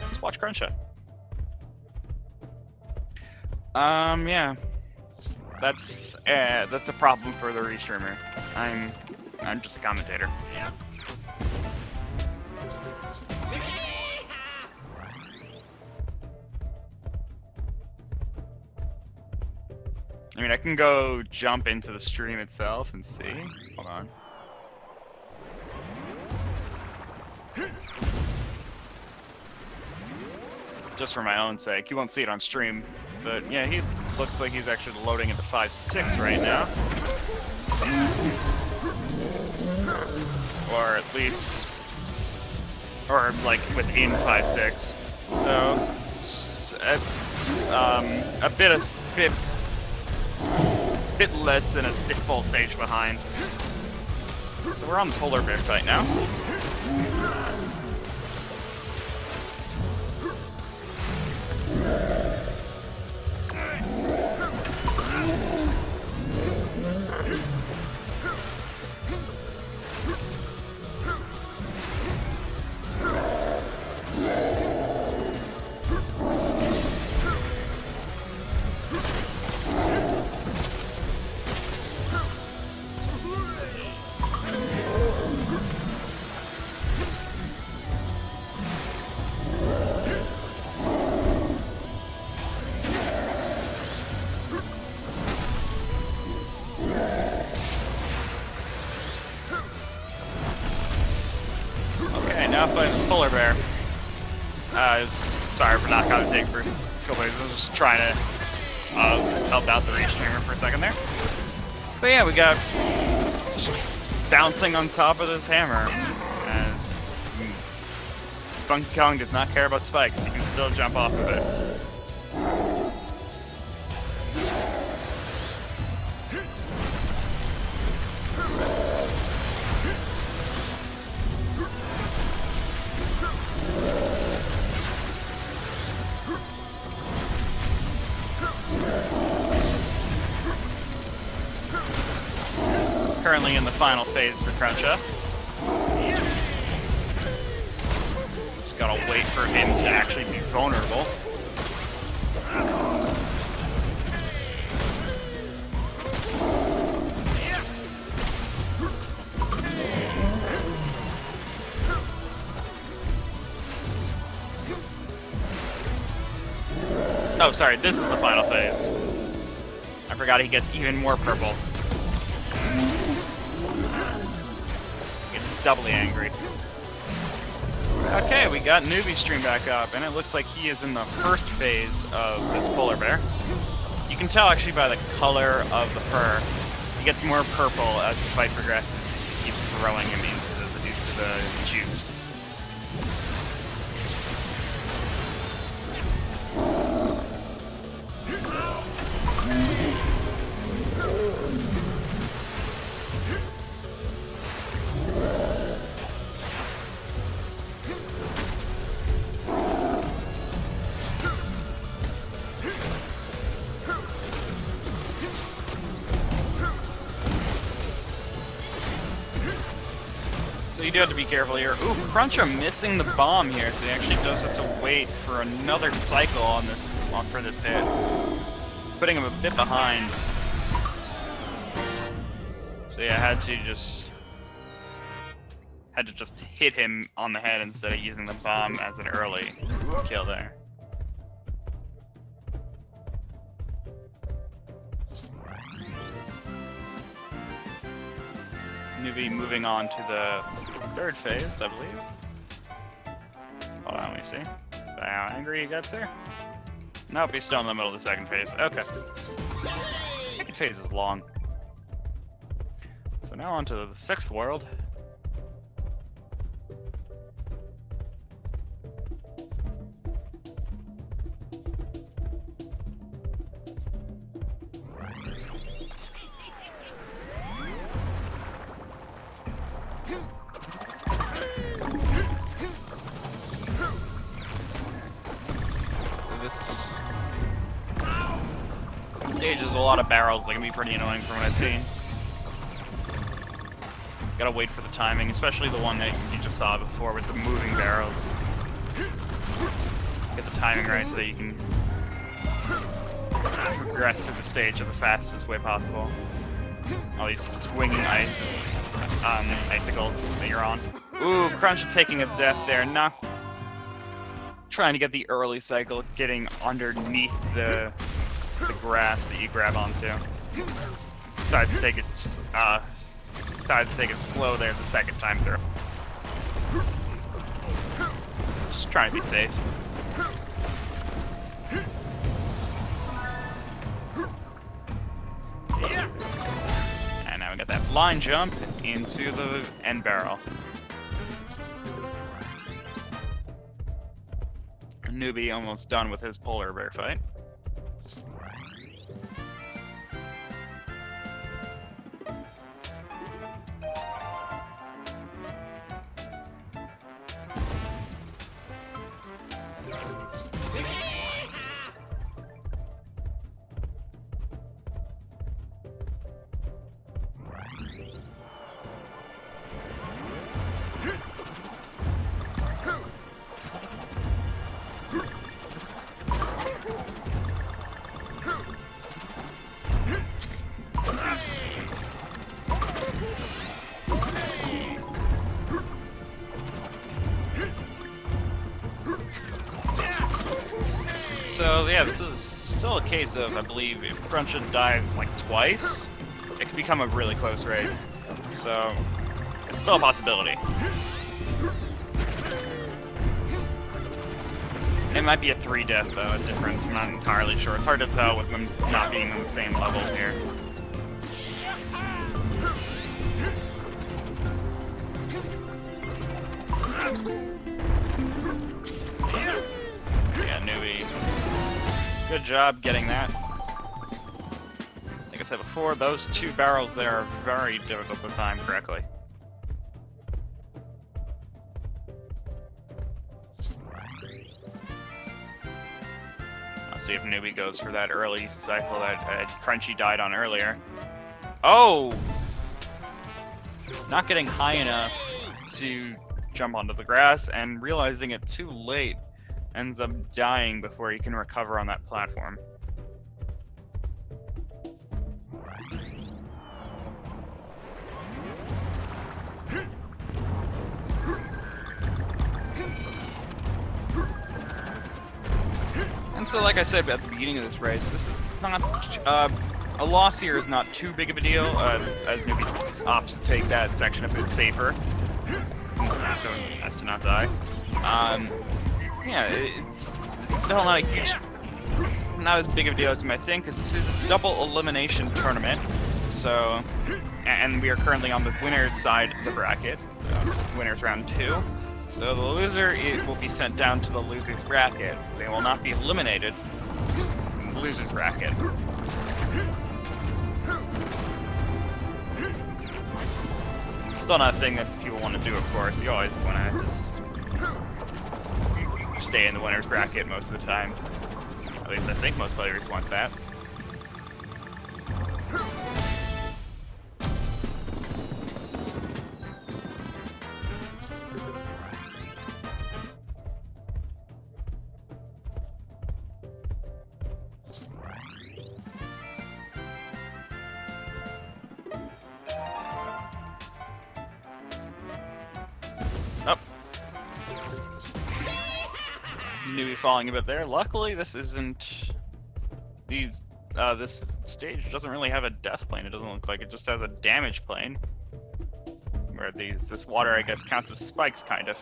let's watch Kruncha. Yeah, that's a problem for the restreamer. I'm just a commentator. Yeah. I mean, I can go jump into the stream itself and see. Hold on. Just for my own sake. You won't see it on stream, but yeah, he looks like he's actually loading into 5.6 right now. Or at least, or like within 5.6. So, a bit less than a full stage behind. So we're on the polar bear fight now. polar bear. Sorry for not kind of taking first couple days. I was just trying to help out the restreamer for a second there. But yeah, we got just bouncing on top of this hammer as Funky Kong does not care about spikes. He can still jump off of it. Currently in the final phase for Kruncha. Just gotta wait for him to actually be vulnerable. Oh, sorry, this is the final phase. I forgot he gets even more purple. Doubly angry. Okay, we got Newby stream back up, and it looks like he is in the first phase of this polar bear. You can tell actually by the color of the fur. He gets more purple as the fight progresses. He keeps throwing him into the juice. So you do have to be careful here. Ooh, Kruncha missing the bomb here, so he actually does have to wait for another cycle on this for this hit, putting him a bit behind. So yeah, had to just hit him on the head instead of using the bomb as an early kill there. Newby moving on to the third phase, I believe. Hold on, let me see. How angry he gets there? Nope, he's still in the middle of the second phase. Okay. Second phase is long. So now on to the sixth world. Stage is a lot of barrels that can be pretty annoying from what I've seen. Gotta wait for the timing, especially the one that you just saw before with the moving barrels. Get the timing right so that you can progress through the stage in the fastest way possible. All these swinging icicles that you're on. Ooh, Kruncha taking a death there, not trying to get the early cycle, getting underneath the grass that you grab onto. Decided to take it slow there the second time through. Just trying to be safe. And now we got that blind jump into the end barrel. Newby almost done with his polar bear fight. So yeah, this is still a case of, I believe, if Kruncha dies like twice, it could become a really close race. So it's still a possibility. It might be a 3 death though, a difference. I'm not entirely sure. It's hard to tell with them not being on the same level here. Yeah, Newby. Good job getting that. Like I said before, those 2 barrels there are very difficult to time correctly. See if Newby goes for that early cycle that Crunchy died on earlier. Oh! Not getting high enough to jump onto the grass, and realizing it too late, ends up dying before he can recover on that platform. And so, like I said at the beginning of this race, this is not a loss here is not too big of a deal, as Newby opts to take that section a bit safer, so as to not die. Yeah, it's still not a huge, not as big of a deal as you might think, because this is a double elimination tournament. So, and we are currently on the winner's side of the bracket, so winner's round 2. So the loser will be sent down to the loser's bracket. They will not be eliminated. The loser's bracket. Still not a thing that people want to do, of course. You always want to just stay in the winner's bracket most of the time. At least I think most players want that. Oh. Newby falling a bit there. Luckily, this isn't... this stage doesn't really have a death plane. It doesn't look like it just has a damage plane. Where this water, I guess, counts as spikes, kind of.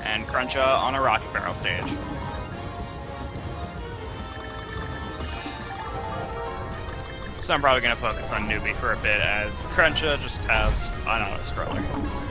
And Kruncha on a rocket barrel stage. So I'm probably going to focus on Newby for a bit, as Kruncha just has an auto-scroller.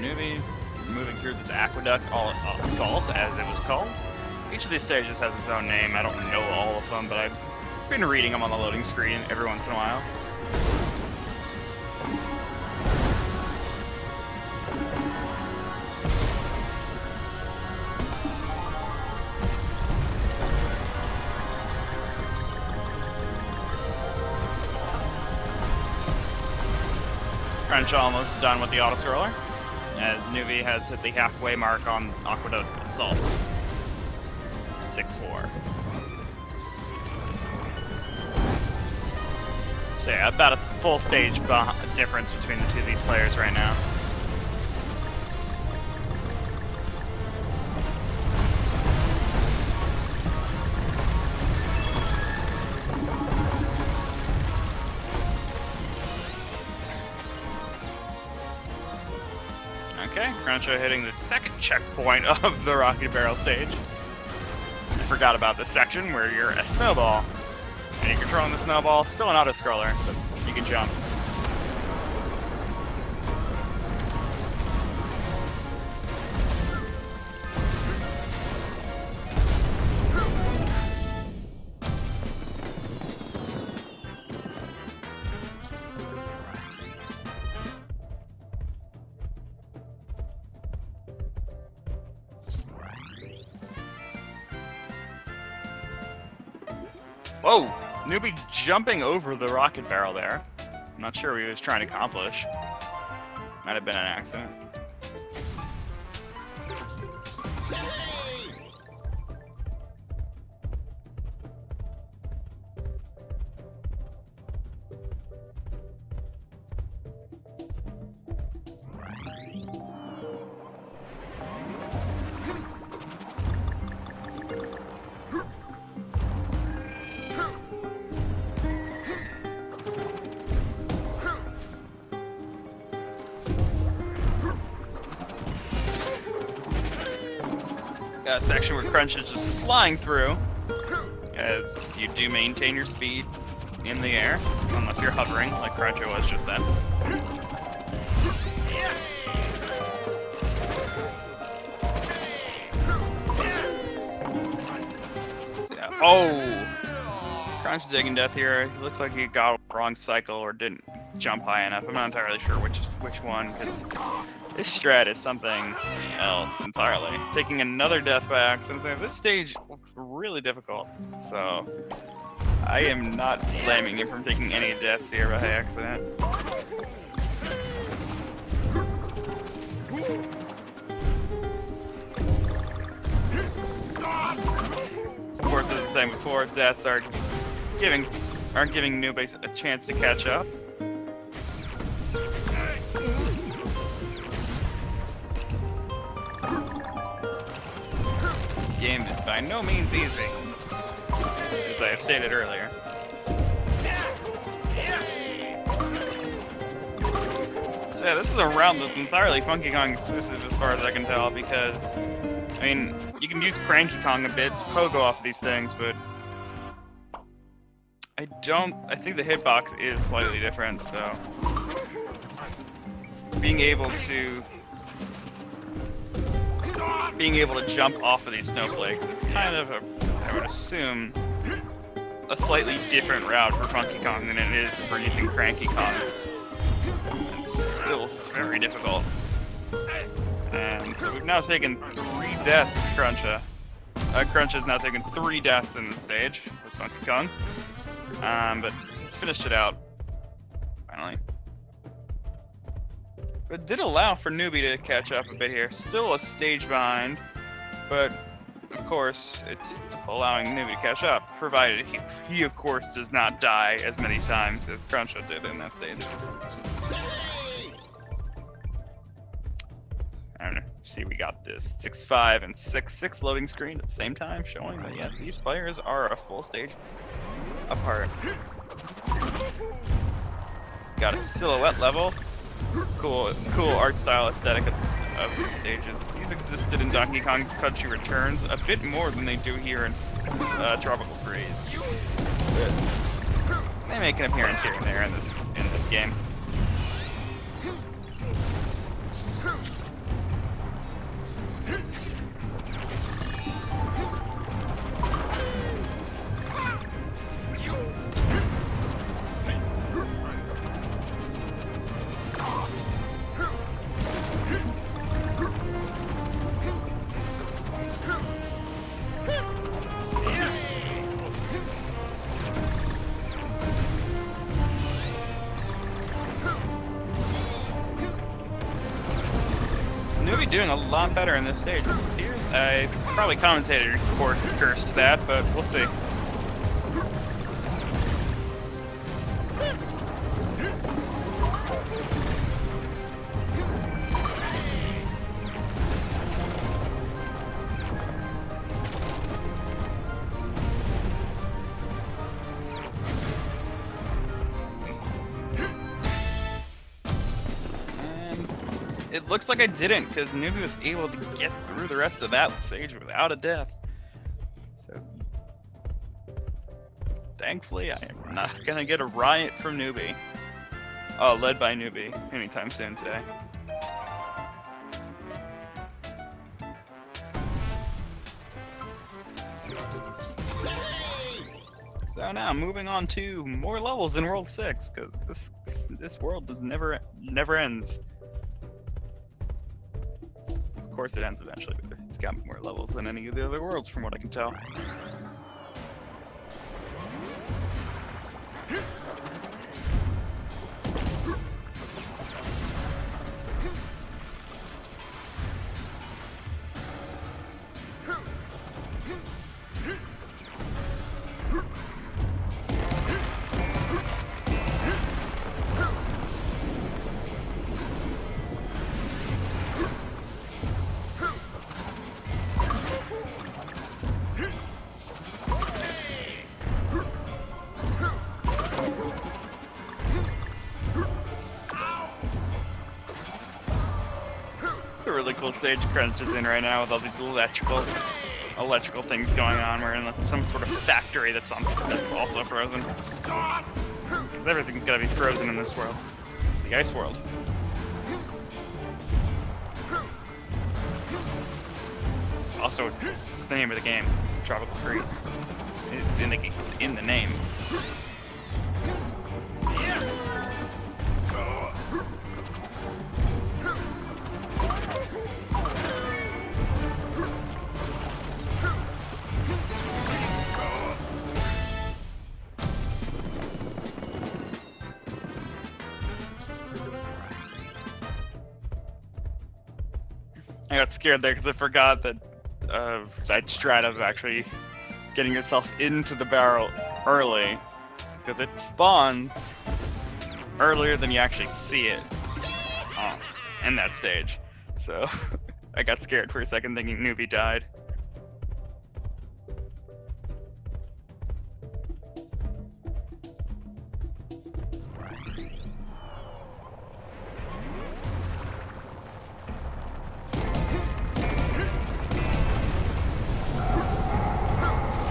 Newby moving through this aqueduct assault, as it was called. Each of these stages has its own name. I don't know all of them, but I've been reading them on the loading screen every once in a while. Kruncha almost done with the auto-scroller, as Newby has hit the halfway mark on Aqueduct Assault. 6-4. So yeah, about a full stage difference between the two of these players right now. Okay, Kruncha hitting the second checkpoint of the Rocket Barrel stage. I forgot about this section where you're a snowball. And you're controlling the snowball, still an auto-scroller, but you can jump. Whoa! Newby jumping over the rocket barrel there. I'm not sure what he was trying to accomplish. Might have been an accident. Got a section where Kruncha is just flying through, as you do maintain your speed in the air, unless you're hovering, like Kruncha was just then. So, yeah. Oh! Kruncha taking death here. It looks like he got a wrong cycle or didn't jump high enough. I'm not entirely sure which one, because this strat is something else entirely. Taking another death by accident. This stage looks really difficult, so I am not blaming him from taking any deaths here by accident. So of course, as I was saying before, deaths aren't giving Newby a chance to catch up. Game is by no means easy, as I have stated earlier. So yeah, this is a round that's entirely Funky Kong exclusive as far as I can tell, because, I mean, you can use Cranky Kong a bit to pogo off of these things, but I think the hitbox is slightly different, so being able to jump off of these snowflakes is kind of I would assume, a slightly different route for Funky Kong than it is for using Cranky Kong. It's still very difficult. And so we've now taken 3 deaths, Kruncha. Kruncha's now taken 3 deaths in this stage with Funky Kong. But he's finished it out, finally. But it did allow for Newby to catch up a bit here. Still a stage behind, but of course it's allowing Newby to catch up, provided he of course does not die as many times as Kruncha did in that stage. I don't know. See, we got this 6-5 and 6-6 loading screen at the same time, showing that yeah, these players are a full stage apart. Got a silhouette level. Cool art style aesthetic of these stages. These existed in Donkey Kong Country Returns a bit more than they do here in Tropical Freeze. They make an appearance here and there in this game. Newby doing a lot better in this stage. I probably commentated or cursed that, but we'll see. It looks like I didn't, because Newby was able to get through the rest of that stage without a death. So, thankfully, I am not gonna get a riot from Newby. Oh, led by Newby anytime soon today. So now, moving on to more levels in World 6, because this world never ends. Of course it ends eventually, but it's got more levels than any of the other worlds from what I can tell. It's a really cool stage Krunch is in right now with all these electrical things going on. We're in some sort of factory that's also frozen. 'Cause everything's gotta be frozen in this world. It's the ice world. Also, it's the name of the game, Tropical Freeze. It's in the name. I got scared there because I forgot that that strat of actually getting yourself into the barrel early, because it spawns earlier than you actually see it in that stage. So I got scared for a second thinking Newby died.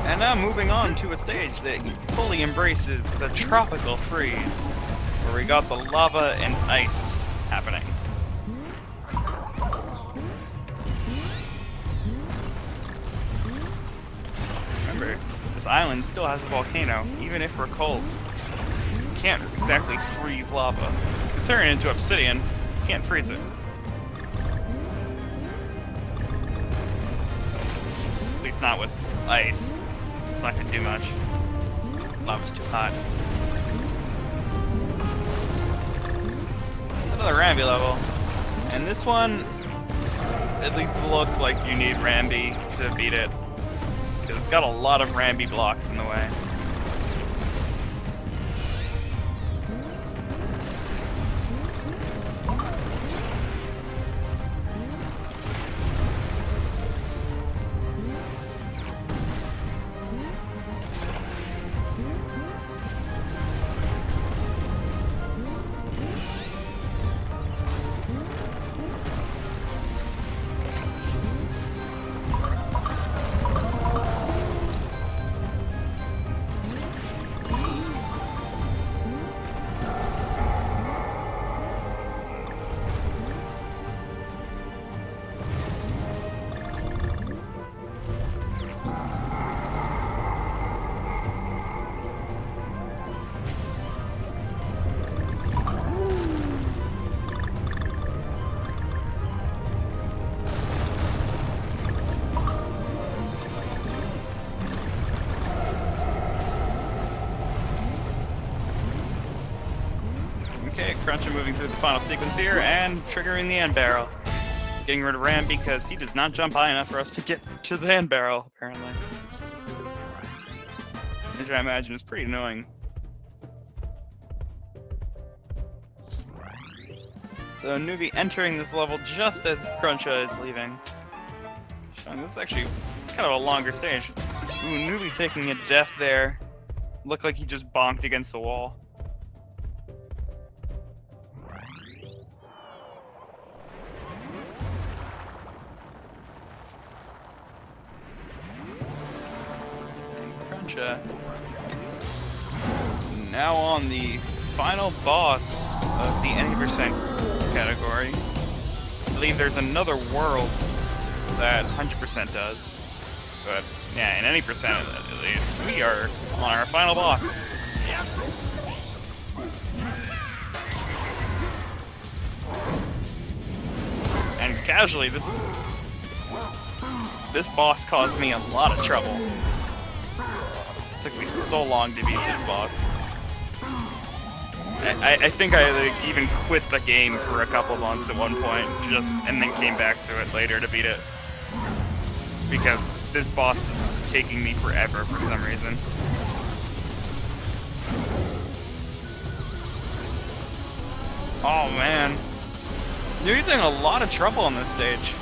And now moving on to a stage that fully embraces the tropical freeze, where we got the lava and ice happening. Remember, this island still has a volcano, even if we're cold. You can't exactly freeze lava. You can turn it into obsidian, you can't freeze it. At least not with ice. It's not gonna do much. Lava's too hot. It's another Ramby level. And this one, at least looks like you need Ramby to beat it. Because it's got a lot of Ramby blocks in the way. Okay, Kruncha moving through the final sequence here and triggering the end barrel. Getting rid of Ram because he does not jump high enough for us to get to the end barrel, apparently. Which I imagine is pretty annoying. So Newby entering this level just as Kruncha is leaving. Showing this is actually kind of a longer stage. Ooh, Newby taking a death there. Looked like he just bonked against the wall. Kruncha now on the final boss of the any percent category. I believe there's another world that 100% does, but yeah, in any percent at least, we are on our final boss. And casually, this boss caused me a lot of trouble. It took me so long to beat this boss. I think I even quit the game for a couple months at one point, and then came back to it later to beat it. Because this boss just was taking me forever for some reason. Oh man. You're using a lot of trouble on this stage.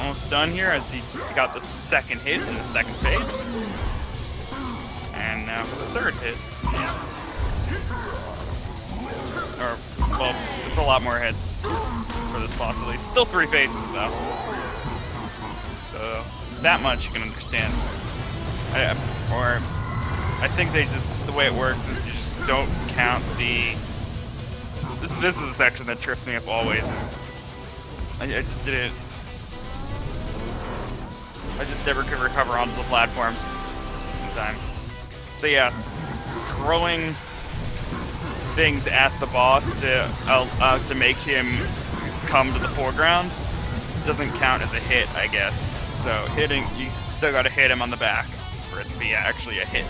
almost done here as he just got the second hit in the second phase. And now for the third hit. Or, well, it's a lot more hits for this boss at least. Still 3 phases though. So, that much you can understand. I think they just, the way it works is you just don't count the... This is the section that trips me up always. I just didn't... I just never could recover onto the platforms in time. So yeah, throwing things at the boss to make him come to the foreground doesn't count as a hit, I guess. So hitting, you still gotta hit him on the back for it to be actually a hit.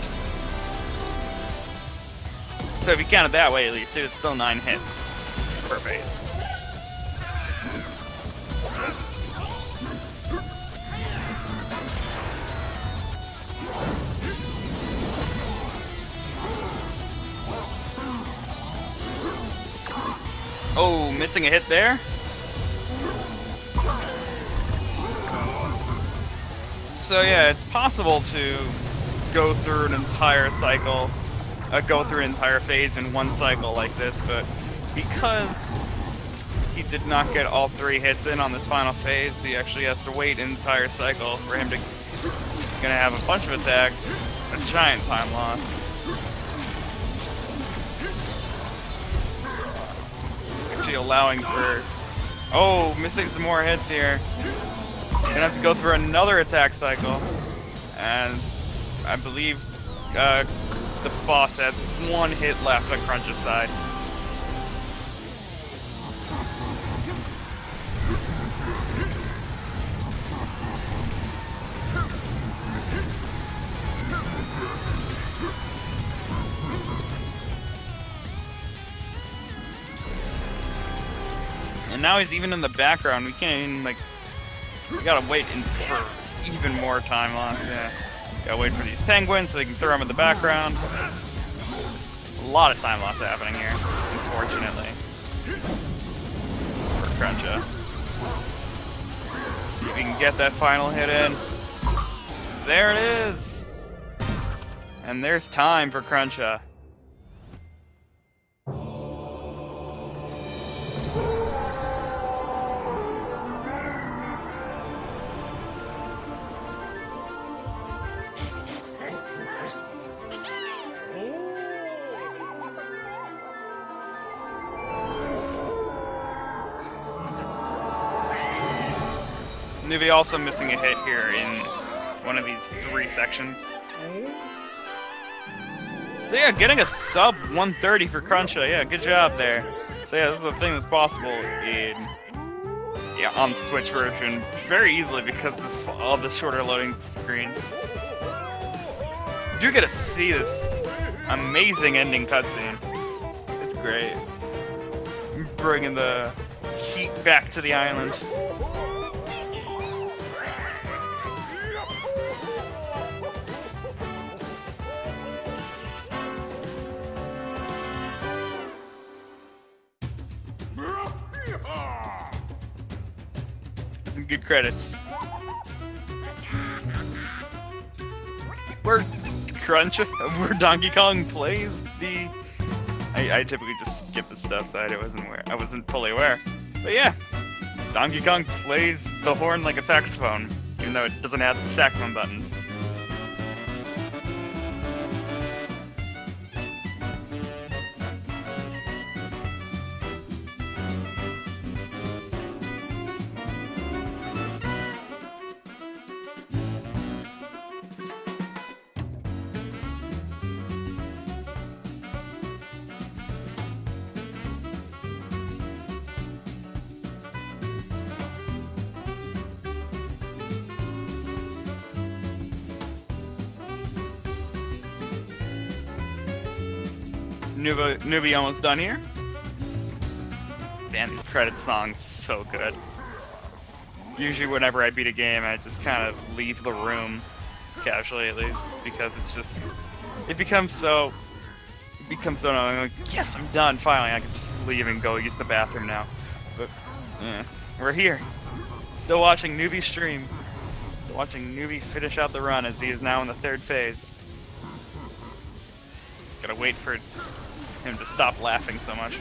So if you count it that way, at least, it's still 9 hits per phase. Oh, missing a hit there. So yeah, it's possible to go through an entire cycle, go through an entire phase in one cycle like this, but because he did not get all 3 hits in on this final phase, he actually has to wait an entire cycle for him to gonna have a bunch of attacks, a giant time loss. Actually allowing for, oh, missing some more hits here. Gonna have to go through another attack cycle, and I believe the boss has 1 hit left on Kruncha's side. And now he's even in the background. We can't even, like, we gotta wait for even more time loss. Yeah, gotta wait for these penguins so they can throw them in the background. A lot of time loss happening here, unfortunately, for Kruncha. See if we can get that final hit in. There it is! And there's time for Kruncha. Newby also missing a hit here in one of these 3 sections. So yeah, getting a sub 130 for Kruncha. Yeah, good job there. So yeah, this is a thing that's possible in on the Switch version very easily because of all the shorter loading screens. You do get to see this amazing ending cutscene. It's great. Bringing the heat back to the island. Some good credits. Where Donkey Kong plays the... I typically just skip the stuff, so I wasn't fully aware. But yeah, Donkey Kong plays the horn like a saxophone, even though it doesn't have saxophone buttons. Newby almost done here. Damn, these credit songs so good. Usually whenever I beat a game, I just kind of leave the room, casually at least, because it's just, it becomes so annoying. Like, yes, I'm done, finally, I can just leave and go use the bathroom now. But, we're here. Still watching Newby stream. Still watching Newby finish out the run as he is now in the 3rd phase. Gotta wait for him to stop laughing so much.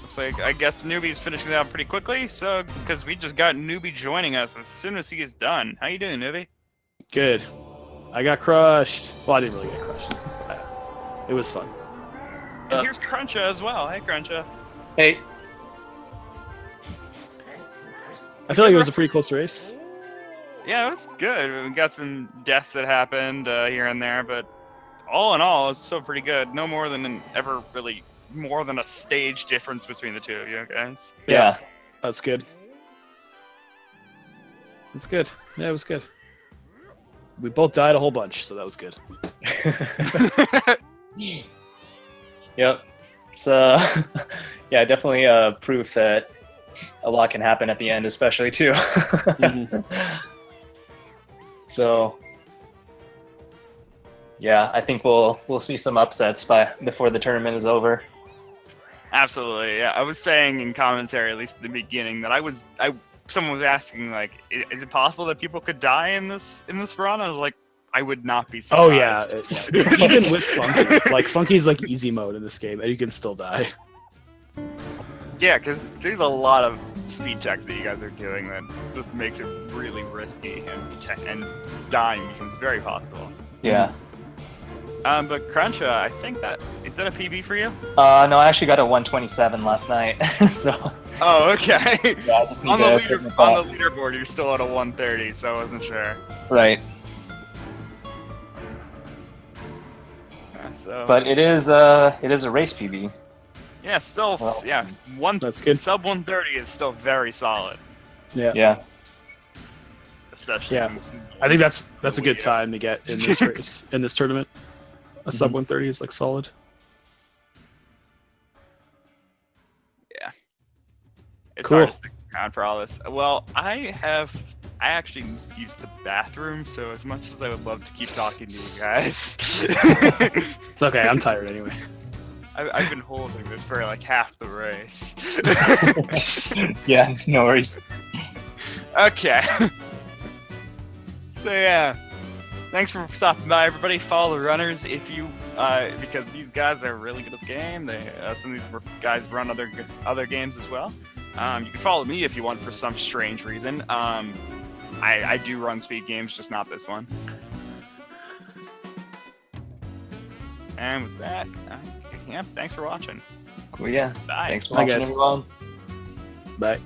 Looks like, I guess Newby's finishing it out pretty quickly, so, because we just got Newby joining us as soon as he is done. How you doing, Newby? Good. I got crushed. Well, I didn't really get crushed. It was fun. And here's Kruncha as well. Hey, Kruncha. Hey. I feel like it was a pretty close race. Yeah, it was good. We got some deaths that happened here and there, but all in all, it's still pretty good. No more than more than a stage difference between the two of you guys. Yeah. That's good. That's good. Yeah, it was good. We both died a whole bunch, so that was good. Yep. It's yeah, definitely proof that a lot can happen at the end, especially too. So yeah, I think we'll see some upsets before the tournament is over. Absolutely. Yeah, I was saying in commentary, at least at the beginning, that someone was asking like, is it possible that people could die in this run? I was like, I would not be surprised. Oh yeah, even with Funky, like Funky's like easy mode in this game, and you can still die. Yeah, because there's a lot of speed checks that you guys are doing that just makes it really risky, and dying becomes very possible. Yeah. But Kruncha, I think is that a PB for you? No, I actually got a 127 last night. So. Oh, okay. Yeah, I just need on to the leaderboard, you're still at a 130, so I wasn't sure. Right. Yeah, so. But it is a race PB. Yeah, still, well, yeah, that's good. Sub 130 is still very solid. Yeah. Yeah. Especially. Yeah. I think that's a good time to get in this race, in this tournament. A sub 130 is like solid. Yeah. It's cool. hard to stick around for all this. Well, I actually used the bathroom, so as much as I would love to keep talking to you guys. It's okay, I'm tired anyway. I've been holding this for like half the race. Yeah, no worries. Okay. So yeah, thanks for stopping by, everybody. Follow the runners if you, because these guys are really good at the game. They some of these guys run other games as well. You can follow me if you want for some strange reason. I do run speed games, just not this one. And with that, yeah, thanks for watching. Cool, yeah. Bye. Thanks for Bye, watching, guys. everyone. Bye.